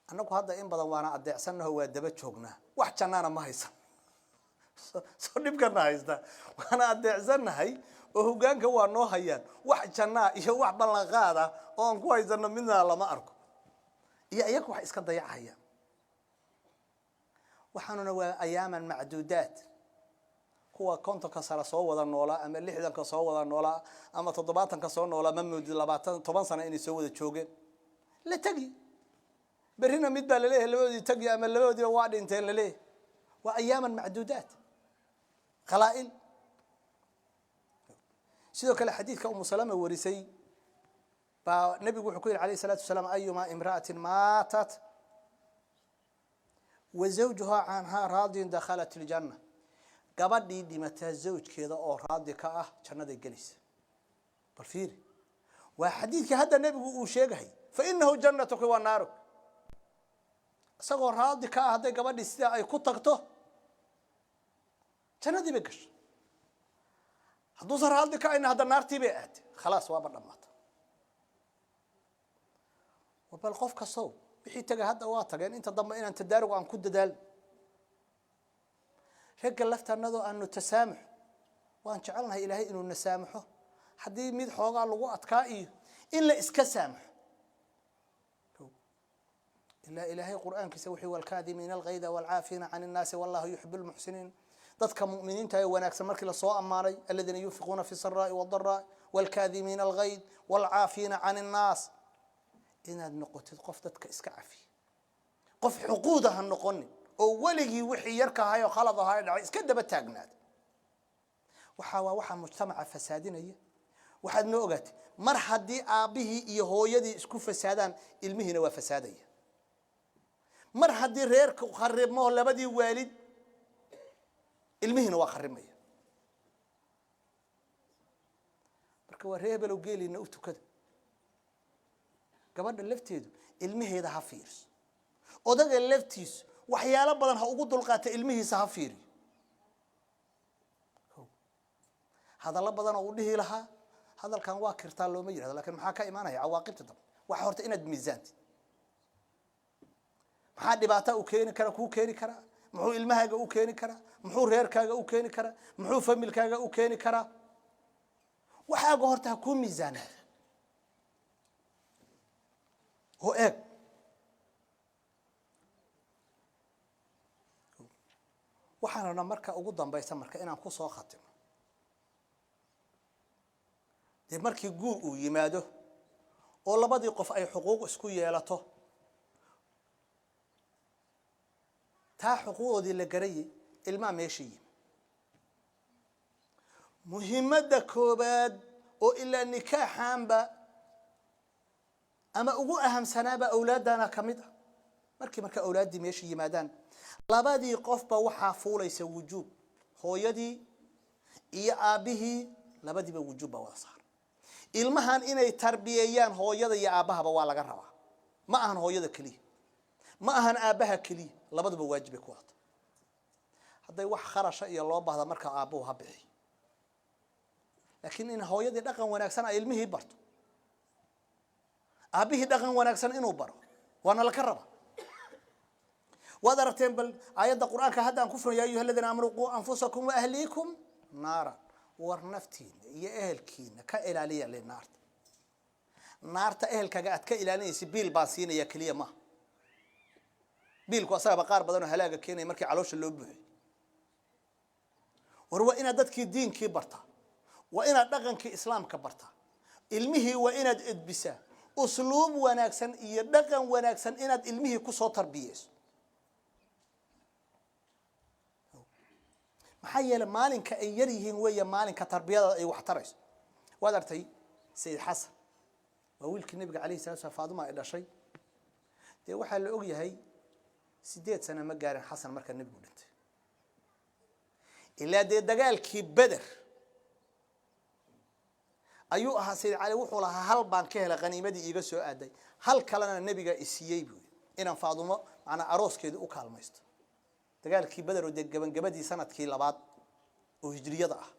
annagu hadda in badan waana adeecsanahay waa daba joognaa wax jannana ma haysan soo dhibkana haysta waana adeecsanahay oo hogaanka waa noo hayaan wax janna iyo wax ballan qaada oo aan ku haysano midna lama arko iyo iyagu wax iska dayacayaan waxaanuna waa ayaaman macduudaat kuwa kontonka sano soo wada noolaa ama 60ka soo wada noolaa ama 70ka soo noolaa ma muddo 10 sano inay soo wada joogeen la tagi برينا ميد بالله لبودي تجي أما لبودي واحد إنتين لليه وأياما معدودات قلائل سيدو كلا حديث كأم سلمة ورثي فالنبي يقول عليه الصلاة والسلام أيما امرأة ماتت وزوجها عنها راض دخلت الجنة قبل دي متى الزوج كذا أو راضي كأه جنة الجليس بالفير وحديث هذا النبي يقول شيء فإنه جنتك ونارك سأقول راضي كأه هذا قبل يستطيع يكتكته جنة دي بقش هدوس راضي كأه إن هذا النار تبعت خلاص وابر لمات وبالقف كصوب بحيث تجا هذا واطق يعني أنت ضمن أنت تدارك عن كل دال هيك لفت النظر أنه تسامح وأن جعلنا إلهي إنه نسامحه حدي ميد حوجا لغو أتكائي إلا إسكسامح إلا إلهي القرآن كسوحي والكاذمين الغيظ والعافين عن الناس والله يحب المحسنين ضدك مؤمنين تاي وناك سمرك لصواء ماري الذين ينفقون في السراء والضراء والكاذمين الغيظ والعافين عن الناس إن النقطة قفتك إسكعفي قف حقودها النقطة أولي وحي يركها هاي وخلطها هاي إسكده بتاجناد وحا مجتمع فسادين واحد نوقت مرحد دي أبيه يهو يدي اسكو فسادان المهنة وفسادية مرحد دي ريرك وخرب ما هو لبدي والد المهنة وخرمية بركوا ريبل وقيلي نقطة كده قبل اللفتيدو المهنة ده هفيرس وده اللفتيس وحيالا بدن هاوغو دلقاته ilmihiisa ha fiiri hadalla badan oo dhihi laha hadalkan waa kirtaa loo ma yiraahdo laakiin maxaa ka iimaanaya cawaaqibta dab waxa horta inaad miisaanti maxaa dhibaato u keeni kara ku keeni kara muxuu ilmahaaga u keeni kara muxuu reerkaaga u keeni kara muxuu familkaaga u keeni kara waxa horta ku miisaanad oo eeg waxaana marka ugu dambaysan marka inaan ku soo khatimo dib markii guur uu yimaado oo labadii qof ay xuquuq isku yeelato taa xuquuqoodii la garay ilma meeshii muhiimada koobaad oo ila nikaaxanba ama ugu ahamsanaaba awlaadana kamid marka awlaadii meeshii yimaadaan labadii qofba waxa fuulaysa wujuub hooyadii iyo aabihii labadiiba wujuub baa wada saar ilmahan inay tarbiyayaan hooyada iyo aabahaba waa laga rabaa ma ahan hooyada kaliya ma ahan aabaha kaliya labaduba waajib ku wada haday wax kharasha iyo loo baahdo marka aabuhu ha bixi laakiin in hooyadii dhaqan wanaagsan ay ilmihii barto aabihii dhaqan wanaagsan inuu baro waana la ka rabaa وادرتين بل آيات القرآن كهذا كفر يا أيها الذين آمنوا قوا أنفسكم وأهليكم نارا ورنفتين يا أهل كين كإلالية للنار نار تأهل كجات كإلالية سبيل باسين يا كلية ما بيل كوسا بقار بدنا هلاك كين يمركي علوش اللبه وروا إن دتك الدين كبرتا وإن دقن كإسلام كبرتا علمه وإن أدبسه أسلوب وناكسن يدقن وناكسن إن علمه كسو تربية maxaa yeelay maalinka ay yar yihiin weeye maalinka tarbiyada ay wax tarayso waad artay Sayyid Xasan waa wiilkii nabiga kaleey salaatu Faaduma ay dhashay waxa la og yahay 8 sano ma gaarin Xasan marka nabigu dhintay ilaa dagaalkii Badr ayuu ahaa Sayyid Ali wuxuu lahaa hal baan ka helay qaniimadii iiga soo aaday hal kalena nabiga isiyay buu inaan Faaduma ana arooskeedu u kaalmaysto dagaalkii Badr oo gabagabadii sanadkii labaad oo hijriyada ah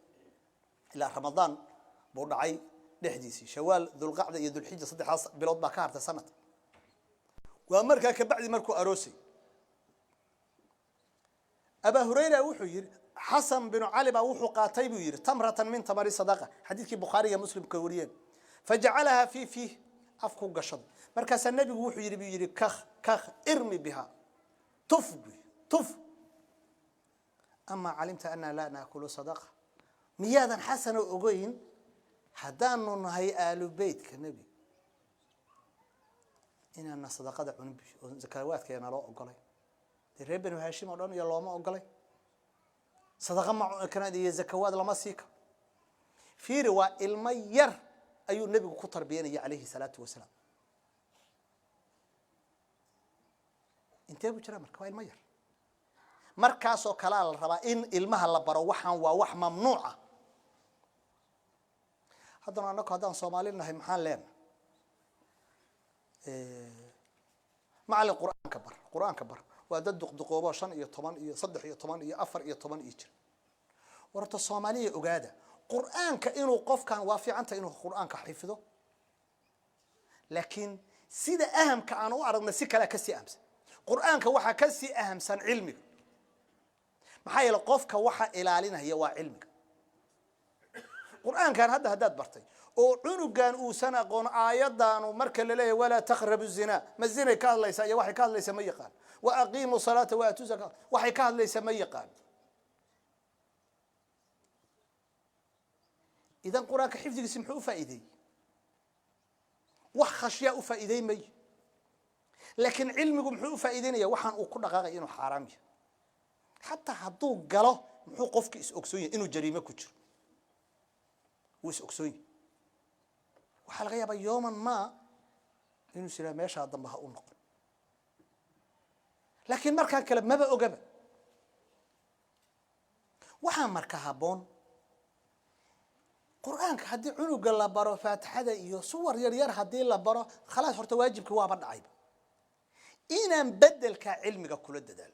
ila Ramadaan buu dhacay dhexdiisii Shawaal Dhulqacda iyo Dhulxijja saddexaas bilood baa ka hartay sanad waa markaa ka bacdi markuu aroosay Abu Hurayra wuxuu yiri Xasan bin Ali baa wuxuu qaatay buu yiri tamratan min tamari sadaqa xadiiskii Bukhari iyo Muslim ka wariyeen fajacalaha fi afku gashad markaas nabigu wuxuu yiri kakh irmi biha tuf أما علمت أن لا نأكل صدقة ميادا حسن أجوين حدان هي آل بيت كنبي إن الصدقة عنبي زكوات كأنا لا أقولي الرب إنه هاشم أقولون يا الله ما أقولي صدقة مع كنا دي زكوات لما سيك في رواء المير أي النبي كتر بيني عليه الصلاة والسلام أنت أبو جرام الكوي المير markaas oo kala la rabaa in ilmaha la baro waxan waa wax mamnuuc ah hadana anako hadan Soomaalinahay maxaan leenahay macallin quraanka bar waa dad duqduqoobo 5 iyo 10 iyo 3 iyo 10 iyo 4 iyo 10 jir warta Soomaaliya ogaada quraanka inuu qofkan waa fiicanta inuu quraanka xafido laakiin sida ahamka aan u aragna si kala ka sii ahamsan quraanka waxa ka sii ahamsan cilmiga maxaa yeelay qofka waxa ilaalinaya waa cilmiga quraankan haddaad bartay oo cunugan uu san aqoon aayadaanu marka la leeyahay wala taqrabu zina ma zina ka hadlaysa iyo waxa ka hadlaysa ma yaqaan wa aqimu salata wa atu zakat waxa ka hadlaysa ma yaqaan idan quraanka xifdigiisa muxuu faa'iiday wax khashiya u faa'iiday may laakiin cilmigu muxuu faa'iideynaya waxaan uu ku dhaqaaqay inuu xaraam yahay حتى هدو قاله محو قفك إسأكسوين إنه جريمة كتير وإسأكسوين وحال غيابا يوما ما إنه سلام يشاء ضمها أنق لكن مركا كلام ما بقى جبل وحا مركا هابون قرآن هدي عنق الله برا فاتحة إيو صور يريار هدي الله برا خلاص هرت واجب كوابا عيب إنا نبدل كعلمك كل الدلال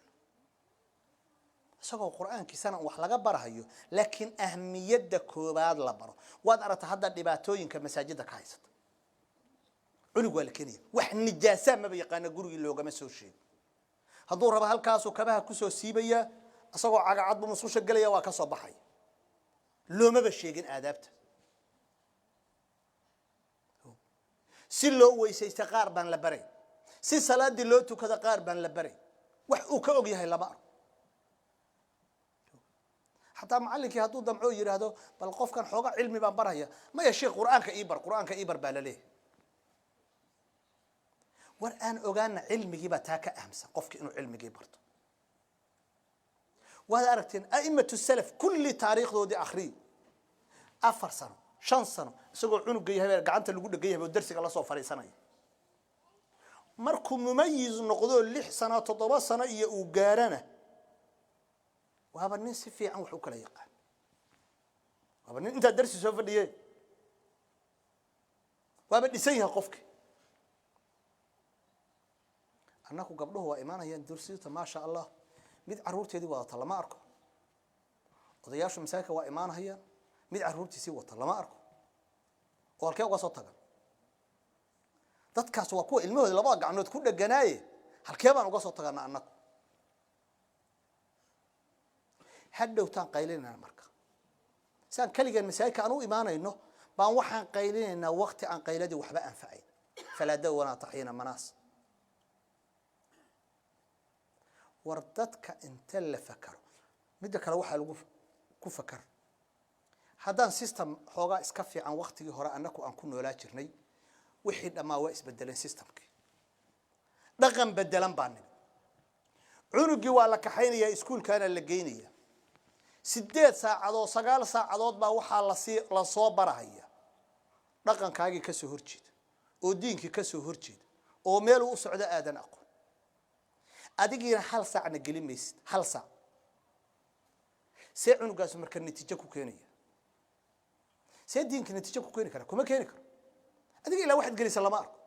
isagoo quraankiisana wax laga barahayo laakiin ahmiyada koobaad la baro waad aragtaa hadda dhibaatooyinka masaajida ka haysata cunug wal kaniya wax nijaasa ma yaqaan guriga loogama soo sheeg haduu rabo halkaas oo kabaha ku soo siibaya isagoo cagacad bu mususha galaya waa ka soo baxay looma ba sheegin aadaabta si loo weysaysta qaar baan la baray si salaadii loo tukada qaar baan la baray wax uu ka og yahay lama arko حتى معلك هادو دمعو يراهدو بل قف كان خوغا علمي بان برهيا ما يا شيخ قرآنك إيبر بالاليه والآن أغانا علمي با تاكا أهمسا قفك إنو علمي برضو وهذا أركتين أئمة السلف كل تاريخ دو دي أخرين 4 سنة 5 سنة سوغو عنو قيها قعنت اللي قلنا قيها ودرسك الله صوف فري سنة markuu mumayiz noqdo 6 sano 7 sano iyo uu gaarana waaba nin si fiican wax u kala yaqaan waaba nin inta darsi soo fadhiyay waaba dhisan yahay qofka annaku gabdhuhu waa imaanayaan dursiyada ma sha Allah mid caruurteedii wadata lama arko odayaashu masaaka waa imaanayaan mid caruurtiisii wata lama arko oo halkee uga soo tagan dadkaas waa kuwa ilmahooda laba gacnood ku dhaganaaye halkee baan uga soo taganaa annaku hadhowtaan qaylinayna marka saan kaligan masaaka aan u imaanayno baan waxaan qaylinaynaa waqti aan qayladii waxba anfacayn fala dawana tahina manas wardadka inta la fakaro mid kale waxa lagu ku fakar haddaan system xoogaa iska fiican waqtigii hore annaku aan ku noolaa jirnay wixii dhamaa waa isbedeleen systemkii dhaqan bedelan baan cunugii waa la kaxaynayaa iskuulkaana la geynaya 8 saacadood 9 saacadood baa waxaa la soo barahaya dhaqankaagii ka soo horjeeda oo diinkii ka soo horjeeda oo meel uu socdo aadan aqoon adigiina hal saacna gelimaysid hal saac see cunugaas marka natiijo ku keenaya see diinka natiijo ku keeni kara kuma keeni karo adiga ilaa waxaad gelisa lama arko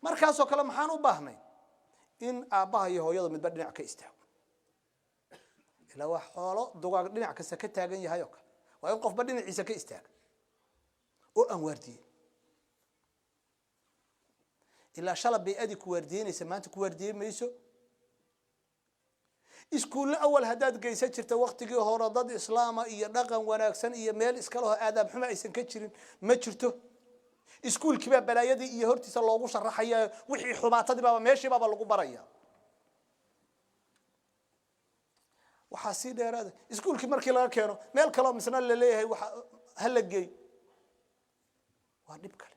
markaas oo kale maxaan u baahnay in aabaha iyo hooyadu midba dhinac ka istaago ilaa wax xoolo dugaag dhinac kasta ka taagan yahay oo kale waa in qofba dhinaciisa ka istaaga oo aan waardiye ilaa shalay bay'adi ku waardiyeynaysa maanta ku waardiyemayso iskuul awal hadaad geysan jirta waqtigii hore dad islaama iyo dhaqan wanaagsan iyo meel iska loo aadaab xuma aysan ka jirin ma jirto iskuulkii baa balaayadii iyo hortiisa loogu sharaxaya wixii xumaatadii baa meeshii baa lagu baraya waxa si dheeraad iskuulkii markii laga keeno meel kale misna la leeyahay waxa hal geey waa dib kale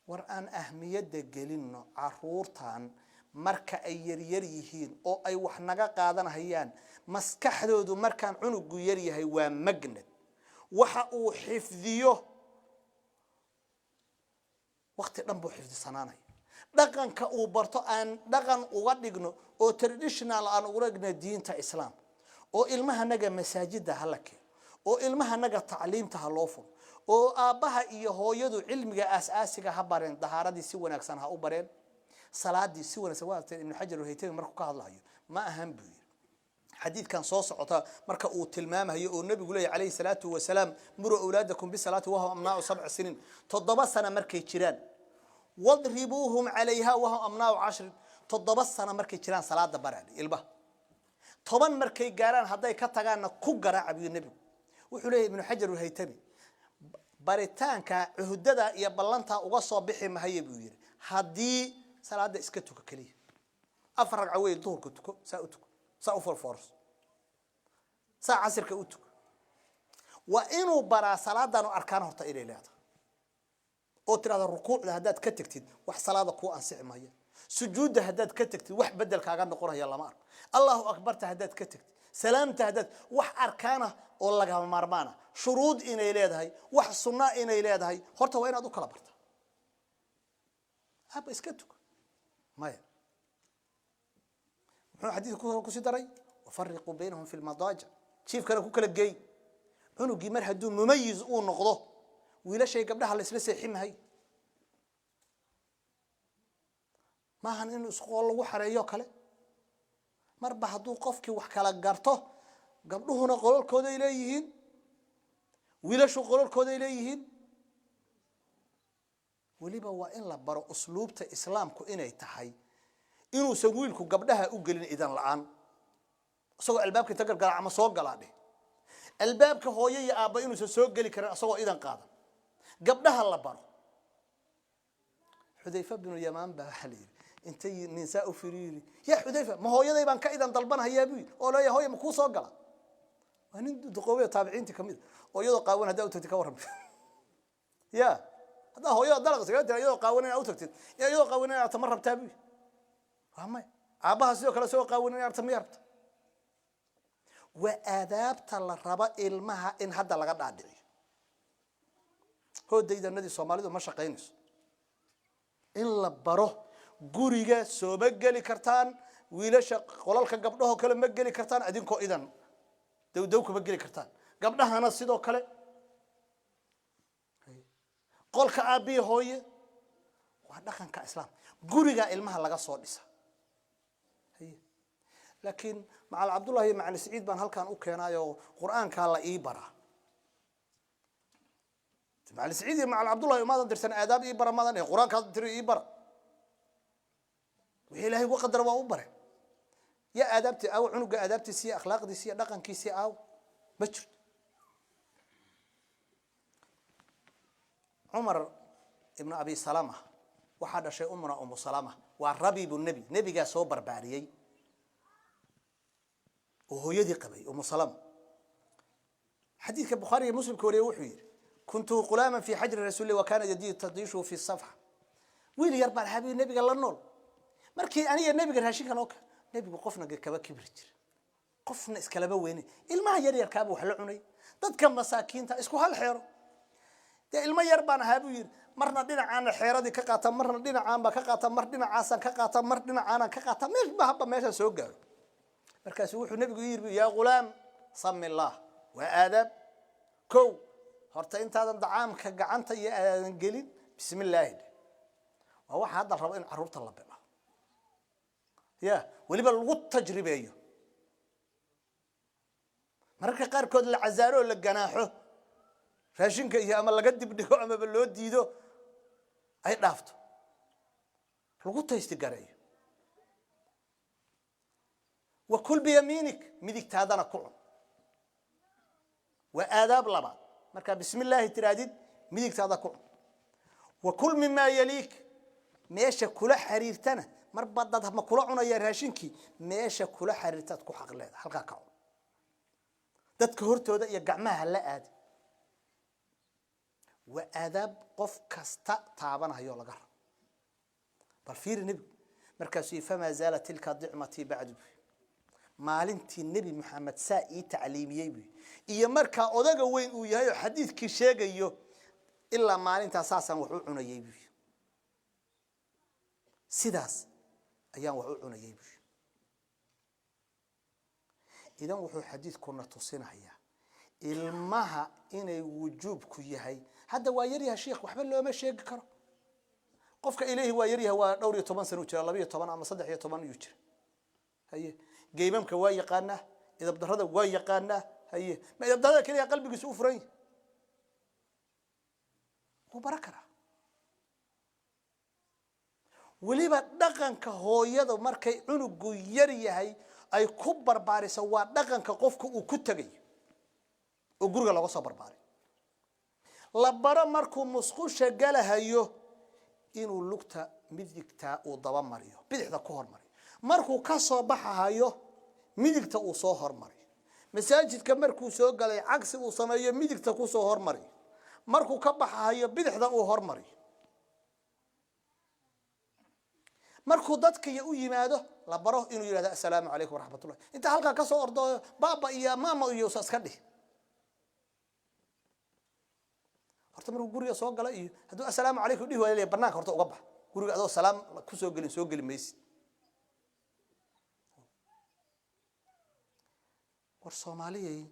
war aan ahmiyada gelino caruurtan marka ay yar yihiin oo ay wax naga qaadanayaan maskaxdoodu markaan cunugu yar yahay waa magnad waxa uu xifdiyo waqti dhan buu xifdisanaanay dhaqanka uu barto aan dhaqan uga dhigno oo traditional aan uga dhigno diinta islaam oo ilmaha naga masaajida halake oo ilmaha naga tacliimta loo furo oo aabaha iyo hooyadu cilmiga asaasiga ha bareen dahaaradii si wanaagsan ha u bareen salaadii si wanaagsan waa ibn Hajar Haytami markuu ka hadlayo ma ahan buu xadiidkan soo socota marka uu tilmaamayo oo nabigu leeyahay alayhi salaatu wa salaam muru awlaadakum bi salati wa hum amnaa 7 sinin 7 sana markay jiraan wadribuhum alayha wa hum amnaa 10 7 sana markay jiraan salaada baraan ilba 10 markay gaaraan haday ka tagaana ku garaac biyo nabigu wuxuu leeyahay ibn Hajar Haytami baritaanka cuhudada iyo ballanta uga soo bixi mahay buu yiri hadii salaada iska tuka kaliya afar ragca way duhurka tuko saa u tuko saa u forforus saa casirka u tuko wa inuu bara salaadana arkaan horta inay leedahay oo tirada rukuucda hadaad ka tagtid wax salaada ku ansixi maayo sujuudda hadaad ka tagtid wax bedelkaaga noqonaya lama arko Allahu akbar hadaad ka tagtid salaamta hadaad wax arkaana oo laga maarmaana shuruud inay leedahay wax sunna inay leedahay horta waa inaad u kala barto haba iska tuko maya muxuu xadiidku ku sii daray wafarriqu baynahum fi almadaaji chief kana ku kala geey cunugi mar haduu mumayiz uu noqdo wiilashay gabdhaha la isla seeximahay ma ahan in isqool lagu xareeyo kale marba haduu qofkii wax kala garto gabdhuhuna qololkooda ay leeyihiin wiilashu qololkooda ay leeyihiin waliba waa in la baro usluubta islaamku inay tahay inuu sawiilku gabdhaha u gelin idan la'aan asagoo albaabka tagar gala ama soo galaadhe albaabka hooyo iyo aabba inuu soo gali karin asagoo idan qaada gabdhaha la baro Xudayfa ibn Yaman baa xaliir intay nisaa u firiiri ya Xudayfa ma hooyaday baan ka idan dalbanayaa buu oo leeyahay hooyo ma ku soo gala waan duqoobay taabiciinta kamid oo iyadoo qaawan hadaa u tagtay ka waran ya hada hooyo dalaq sigaad iyadoo qaawan inaad u tagtid iyadoo qaawan inaad tamar rabtaa buu waamay aabaha sidoo kale soo qaawan inaad tamar rabtaa wa aadaabta la raba ilmaha in hada laga dhaadhiciyo هو ديدا النادي الصومالي ما شقينيس إلا بره guriga soo bageli kartaan wiilasha qolalka gabdhaha kale ma geli kartaan adinko idan dawdow kuma geli kartaan gabdhahana sidoo kale qolka aabi hooye waa dhaqanka islaam guriga ilmaha laga soo dhisa laakiin macal abdullah iyo macal saciid baan halkaan u keenayo quraanka la ii bara macal saciid iyo macal abdullah ma dirsan aadaab ii bara madan ee quraanka dir ii bara وإلهي وقدر وأوبره يا أدبتي أو عنق أدبتي سي أخلاق دي سي دقن كي سي أو مجر عمر ابن أبي سلامة وحد شيء أم سلامة والربي بالنبي نبي جا صوبر باريي وهو يدي قبي أم سلامة حديث البخاري مسلم كوري وحوير كنت غلاما في حجر الرسول وكان يدي تضيشه في الصفحة ويلي يربع الحبيب النبي قال له النور markii aniga nabiga raashinka noo ka nabigu qofna kaba kibir jir qofna iskalaba weynay ilmaha yar yar kaaba wax la cunay dadka masaakiinta isku hal xeero ilma yar baan ahaabu yir marna dhinacaan xeeradii ka qaata marna dhinacaan ba ka qaata mar dhinacaasan ka qaata mar dhinacaan ka qaata meeshba meesha soo gaaro markaas wuxuu nabigu yiri yaa gulaam samillah wa adab ko horta intaadan dacaamka gacanta iyo aadan gelin bismillaah waa waxa hadda rabo in carruurta la bilo يا وليبا الوط تجربيه marka qaar kood la cazaaro la ganaaxo raashinka iyo ama laga dib dhigo ama loo diido ay dhaafto lagu taysti garay wa kul bi yaminik midigtaadana ku wa aadab laba marka bismillaah tiraadid midigtaada ku wa kul mimma yalik meesha kula xiriirtana mar badad ma kula cunaya raashinki meesha kula xiriirtad ku xaq leedahay halka ka dadka hortooda iyo gacmaha la aad wa adab qof kasta taabanayo laga rabo bal fiir nabi markaas fama zaala tilka dhimati ba'du maalintii nabi maxamed sa'i tacliimiyay iyo marka odaga weyn uu yahay xadiiskii sheegayo illa maalinta saasan wuxuu cunayay sidaas ayaan wax u cunayay idan wuxuu xadiidkuna tusinayaa ilmaha inay wujuub ku yahay hadda waa yar yahay sheekh waxba looma sheegi karo qofka ilaahi waa yar yahay waa dhowr iyo 10 sano jira 12 ama 13 uu jira haye geymamka waa yaqaana idab darada waa yaqaana haye ma idab darada kaliya qalbigiisu u furan oo barakara waliba dhaqanka hooyada markay cunugu yar yahay ay ku barbaariso waa dhaqanka qofku uu ku tagay oo guriga laga soo barbaari la baro markuu musqusha galahayo inuu lugta midigta uu daba mariyo bidixda ku hormariyo markuu ka soo baxayo midigta uu soo hormariyo masaajidka markuu soo galay cagsi uu sameeyo midigta ku soo hormariyo markuu ka baxayo bidixda uu hormariyo markuu dadka u yimaado la baro inuu yiraahdo assalaamu alaykum warahmatullahi inta halka ka soo ordo baba iyo mama iyo iska dhig horta markuu guriga soo galay iyo haduu assalaamu alaykum dhig walaal banaanka horta uga bax guriga adoo salaam ku soo gelin meys war Soomaaliyeey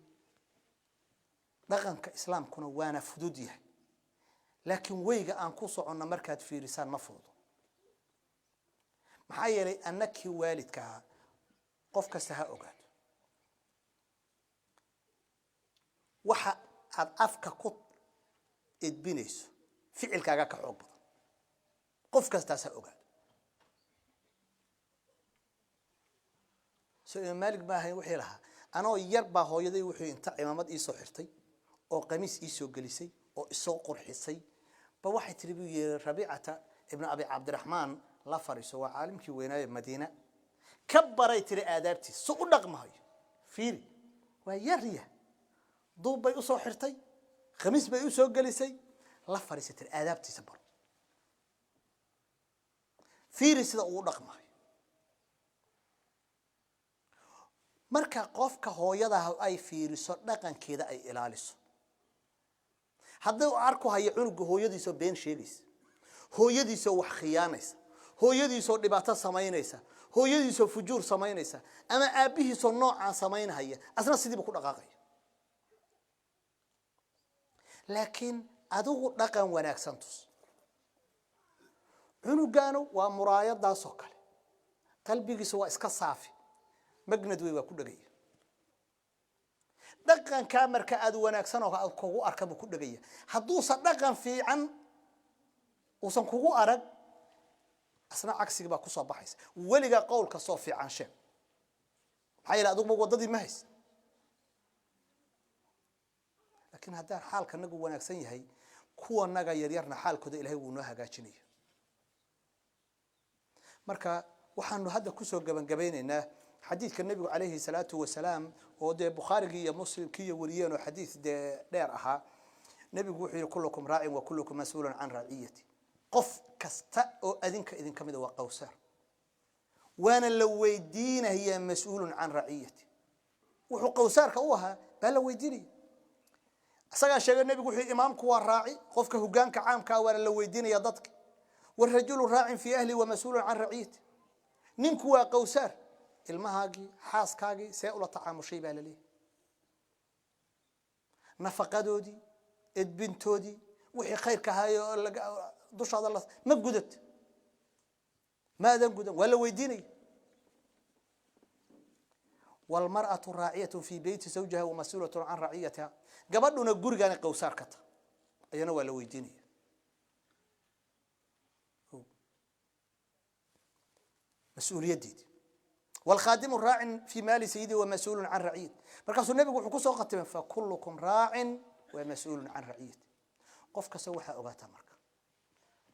dhaqanka islaamkuna waana fudud yahay laakiin weyga aan ku socono markaad fiirisan ma fudud maxaa yeelay annaki waalidka qof kasta ha ogaado waxa aad afka ku idbinayso ficilkaaga ka xoog badan qof kasta ha ogaado soo maalig baahay wixii lahaa anoo yar baa hooyaday wuxuu inta cimaamad ii soo xirtay oo qamiis ii soo gelisay oo isoo qurxisay ba waxay tiri Rabiicata ibn Abi Abdurrahman la fariiso waa caalimkii weynaa Madiina ka baray tiri aadaabtii soo u dhaqmayo fiiri waa yariya duubay u soo xirtay khamiis bay u soo gelisay la fariisatay aadaabtiisa bar fiiri sida uu dhaqmayo marka qofka hooyada ay fiiriso dhaqankeeda ay ilaaliso hadduu arko haya cunuga hooyadiisoo been sheegaysa hooyadiisoo wax khiyaanaysa hooyadiisoo dhibaato samaynaysa hooyadiisoo fujuur samaynaysa ama aabihiisoo noocaan samaynaya asna sidiiba ku dhaqaaqaya laakiin adigu dhaqan wanaagsan tus cunugaanu waa muraayadaas oo kale qalbigiisu waa iska saafi magnad way waa ku dhagaya dhaqanka marka aad wanaagsan oo aad kugu arkaba ku dhagaya hadduu sa dhaqan fiican uusan kugu arag asna cagsiga baa ku soo baxaysa weliga qowlka soo fiican sheeg maxay ila adigu wadadii ma hays laakiin haddii xaalka nagu wanaagsan yahay kuwa naga yaryarna xaalkooda ilaahay wuu noo hagaajinayaa marka waxaanu hadda ku soo gabagabaynaynaa xadiidka nabiga calayhi salaatu wasalaam oo de bukhari iyo muslim iyo wariyeen oo xadiis dheer ahaa nabigu wuxuu yiri kullukum raa'in wa kullukum mas'uulun an ra'iyati qof kasta oo adinka idin kamid waa qawsar waana la weydiinaya mas'uulun an ra'iyati wuxuu qawsarka u ahaa baa la weydiinay asaga sheegay nabigu wuxuu imaamku waa raaci qofka hogaanka caamka waa la weydiinaya dadka والرجل راع في أهله ومسؤول عن رعيته ننكوا قوسار المهاجي حاس كاجي سأقول طعام شيء بالليه نفقة دودي البنتودي وحي خير كهاي دوش هذا الله ما جدت ماذا جدت ولا ويديني والمرأة راعية في بيت زوجها ومسؤولة عن رعيتها قبلنا جورجان قوسار كتا أينا ولا ويديني مسؤولية دي والخادم الراع في مال سيده ومسؤول عن رعيته مركز النبي وحكو سو قتم فكلكم راع ومسؤول عن رعيته قف كسو waxa ogaata marka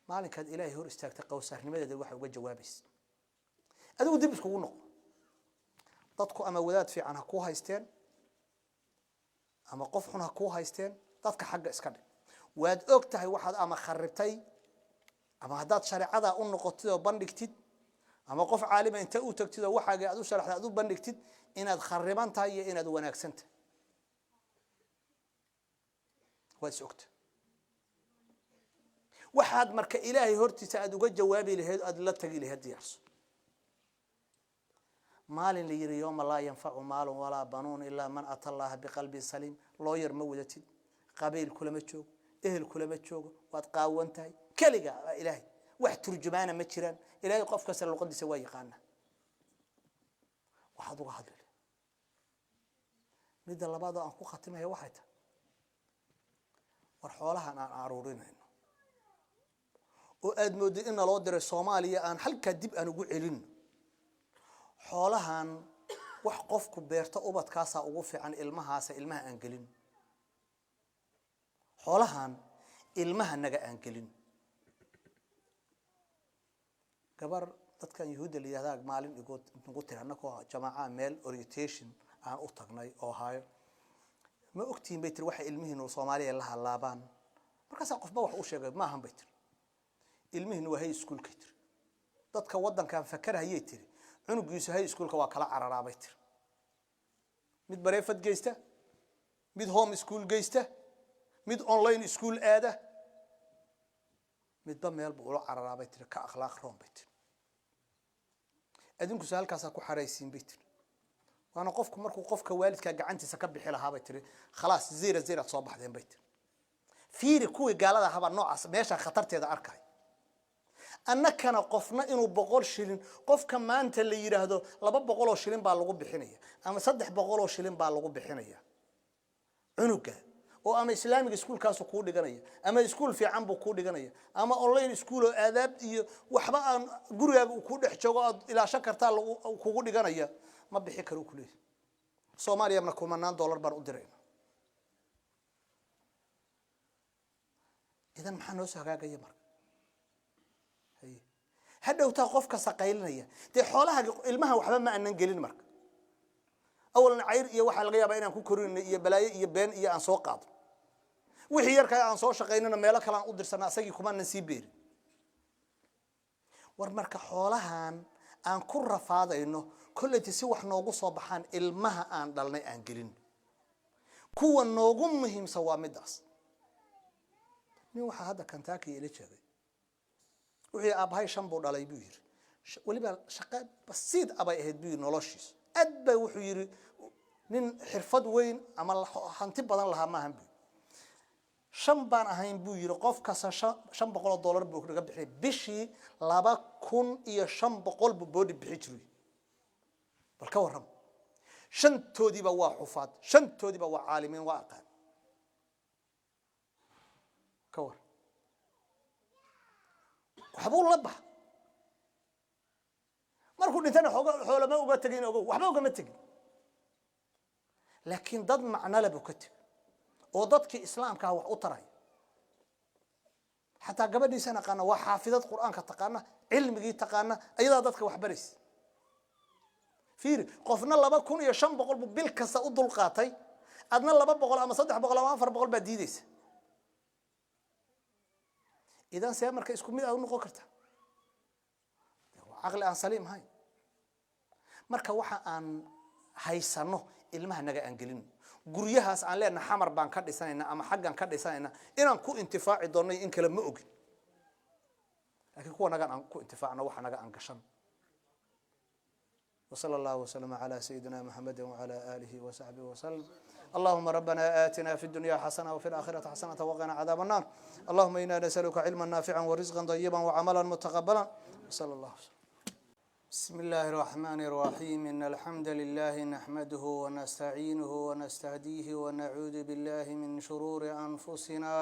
maalinka ilaahay hor istaagta qowsaarnimadeeda waxa uga jawaabaysa adigu dib isku noqo dadku ama wadaad fiican ha ku haysteen ama qof xun ha ku haysteen dadka xagga iska dhig waad og tahay waxaad ama kharibtay ama hadaad shariicada u noqotid oo bandhigtid ama qof caalim inta uu tagtid waxaaga aad u sharaxday aad u bandhigtid inaad khariban tahay iyo inaad wanaagsan tahay waad sogta waxaad marka ilaahay hortiisa aad uga jawaabi lahayd aad la tagi lahayd diyaarso maalin la yiri yooma laa yanfa'u maalun walaa banuun illa man ata Allah biqalbin salim loo yar ma wadatid qabiil kulama joogo ehel kulama joogo waad qaawan tahay kaliga ilaahay wax turjumaana ma jiraan ilaahay qof kasta luqadiisa waa yaqaan waxaad uga hadlay mid labaad aan ku khatimahay waxay tahay war xoolahan aan aruurinayno oo aad moodo in loo diray Soomaaliya aan halka dib aan ugu celin xoolahan wax qofku beerta ubadkaasa ugu fiican ilmahaas ilmaha aan gelin xoolahan ilmaha naga aan gelin gabar dadkan yahuuda leeyahay maalin igu tirana ko jamaa meel orientation aan u tagnay oo haayo ma ogtiin bay tir waxa ilmihiinu Soomaaliya la halaabaan markaas qofba wax u sheegay ma ahan bay tir ilmihiinu waa hay school ka tir dadka wadankan fakarayay tir cunugiisu hay schoolka waa kala cararaabay tir mid bareefad geysta mid home school geysta mid online school aada mid ba meel buu la cararaabay tir ka akhlaaq roon bay tir adinku halkaas ku xaraysiin bay tir waana qofku markuu qofka waalidka gacantiisa ka bixi lahaa bay tir khalaas 0 soo baxdeen bay tir fiiri kuwi gaalada haba noocaas meesha khatarteeda arkay annakana qofna inuu 100 shilin qofka maanta la yiraahdo 200 shilin baa lagu bixinaya ama 300 shilin baa lagu bixinaya cunuga oo ama islaamiga iskuulkaas ku dhiganaya ama iskuul fiican buu ku dhiganaya ama online school oo aadaab iyo waxba aan gurigaaga ku dhex joogo ilaa shakarta kugu dhiganaya ma bixi karo kulay Soomaaliya ma $10 baan u dirayna idan maxaa noo soo hagaagaya marka hadhowta qofka saqaylinaya de xoolaha ilmaha waxba ma aanan gelin marka awlan cayr iyo waxa laga yaabaa inaan ku korin iyo balaayo iyo been iyo aan soo qaado wixii yarka aan soo shaqeynana meelo kale aan u dirsana asagii kuma nasiibeer war marka xoolahan aan ku rafaadayno kulleeti si wax noogu soo baxaan ilmaha aan dhalnay aan gelin kuwa noogu muhiimsan waa midaas nin waxa hadda Kentucky ila jeeday wixii aabhay shan buu dhalay buu yiri waliba shaqo basiid abay ahayd buu noloshiis aad bay wuxuu yiri nin xirfad weyn ama hanti badan lahaa ma ahan buu shan baan ahayn buu yiri qof kasta $500 buu kaga bixiyay bishii 2500 buu boodi bixi jiray bal ka waran shantoodiiba waa xufaad shantoodiiba waa caalimiin waa aqaan ka war waxbuu la bax markuu dhintana xoolo ma uga tagin ogow waxba uga ma tagin laakiin dad macna leh buu ka tagay oo dadkii islaamka wax u taray xataa gabadhiisana qana waa xaafidad quraanka taqaana cilmigii taqaana ayada dadka wax baris fiir qofna 2500 buu bil kasta u dul qaatay adna 200 ama 300 ama 400 ba diidaysa idan see marka isku mid ah u noqon karta aqli aan saliim hay marka waxa aan haysano ilmaha naga aan gelin guryahaas aan leenahay xamar baan ka dhisanayna ama xaggan ka dhisanayna inaan ku intifaaci doonay in kala ma ogin laakiin kuwa naga aan ku intifaacno waxa naga aan gashan وصلى الله وسلم على سيدنا محمد وعلى آله وصحبه وسلم اللهم ربنا آتنا في الدنيا حسنة وفي الآخرة حسنة وقنا عذاب النار اللهم إنا نسألك علما نافعا ورزقا طيبا وعملا متقبلا وصلى الله وسلم بسم الله الرحمن الرحيم إن الحمد لله نحمده ونستعينه ونستهديه ونعوذ بالله من شرور أنفسنا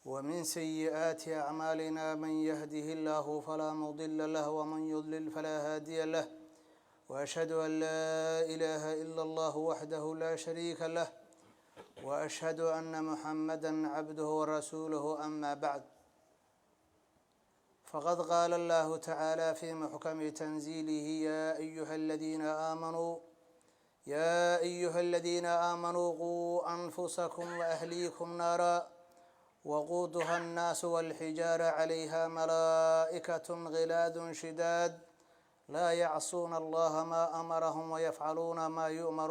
ومن سيئات أعمالنا من يهده الله فلا مضل له ومن يضلل فلا هادي له وأشهد أن لا إله إلا الله وحده لا شريك له وأشهد أن محمدا عبده ورسوله أما بعد فقد قال الله تعالى في محكم تنزيله يا أيها الذين آمنوا قوا أنفسكم وأهليكم نارا وقودها الناس والحجارة عليها ملائكة غلاظ شداد لا يعصون الله ما أمرهم ويفعلون ما يؤمرون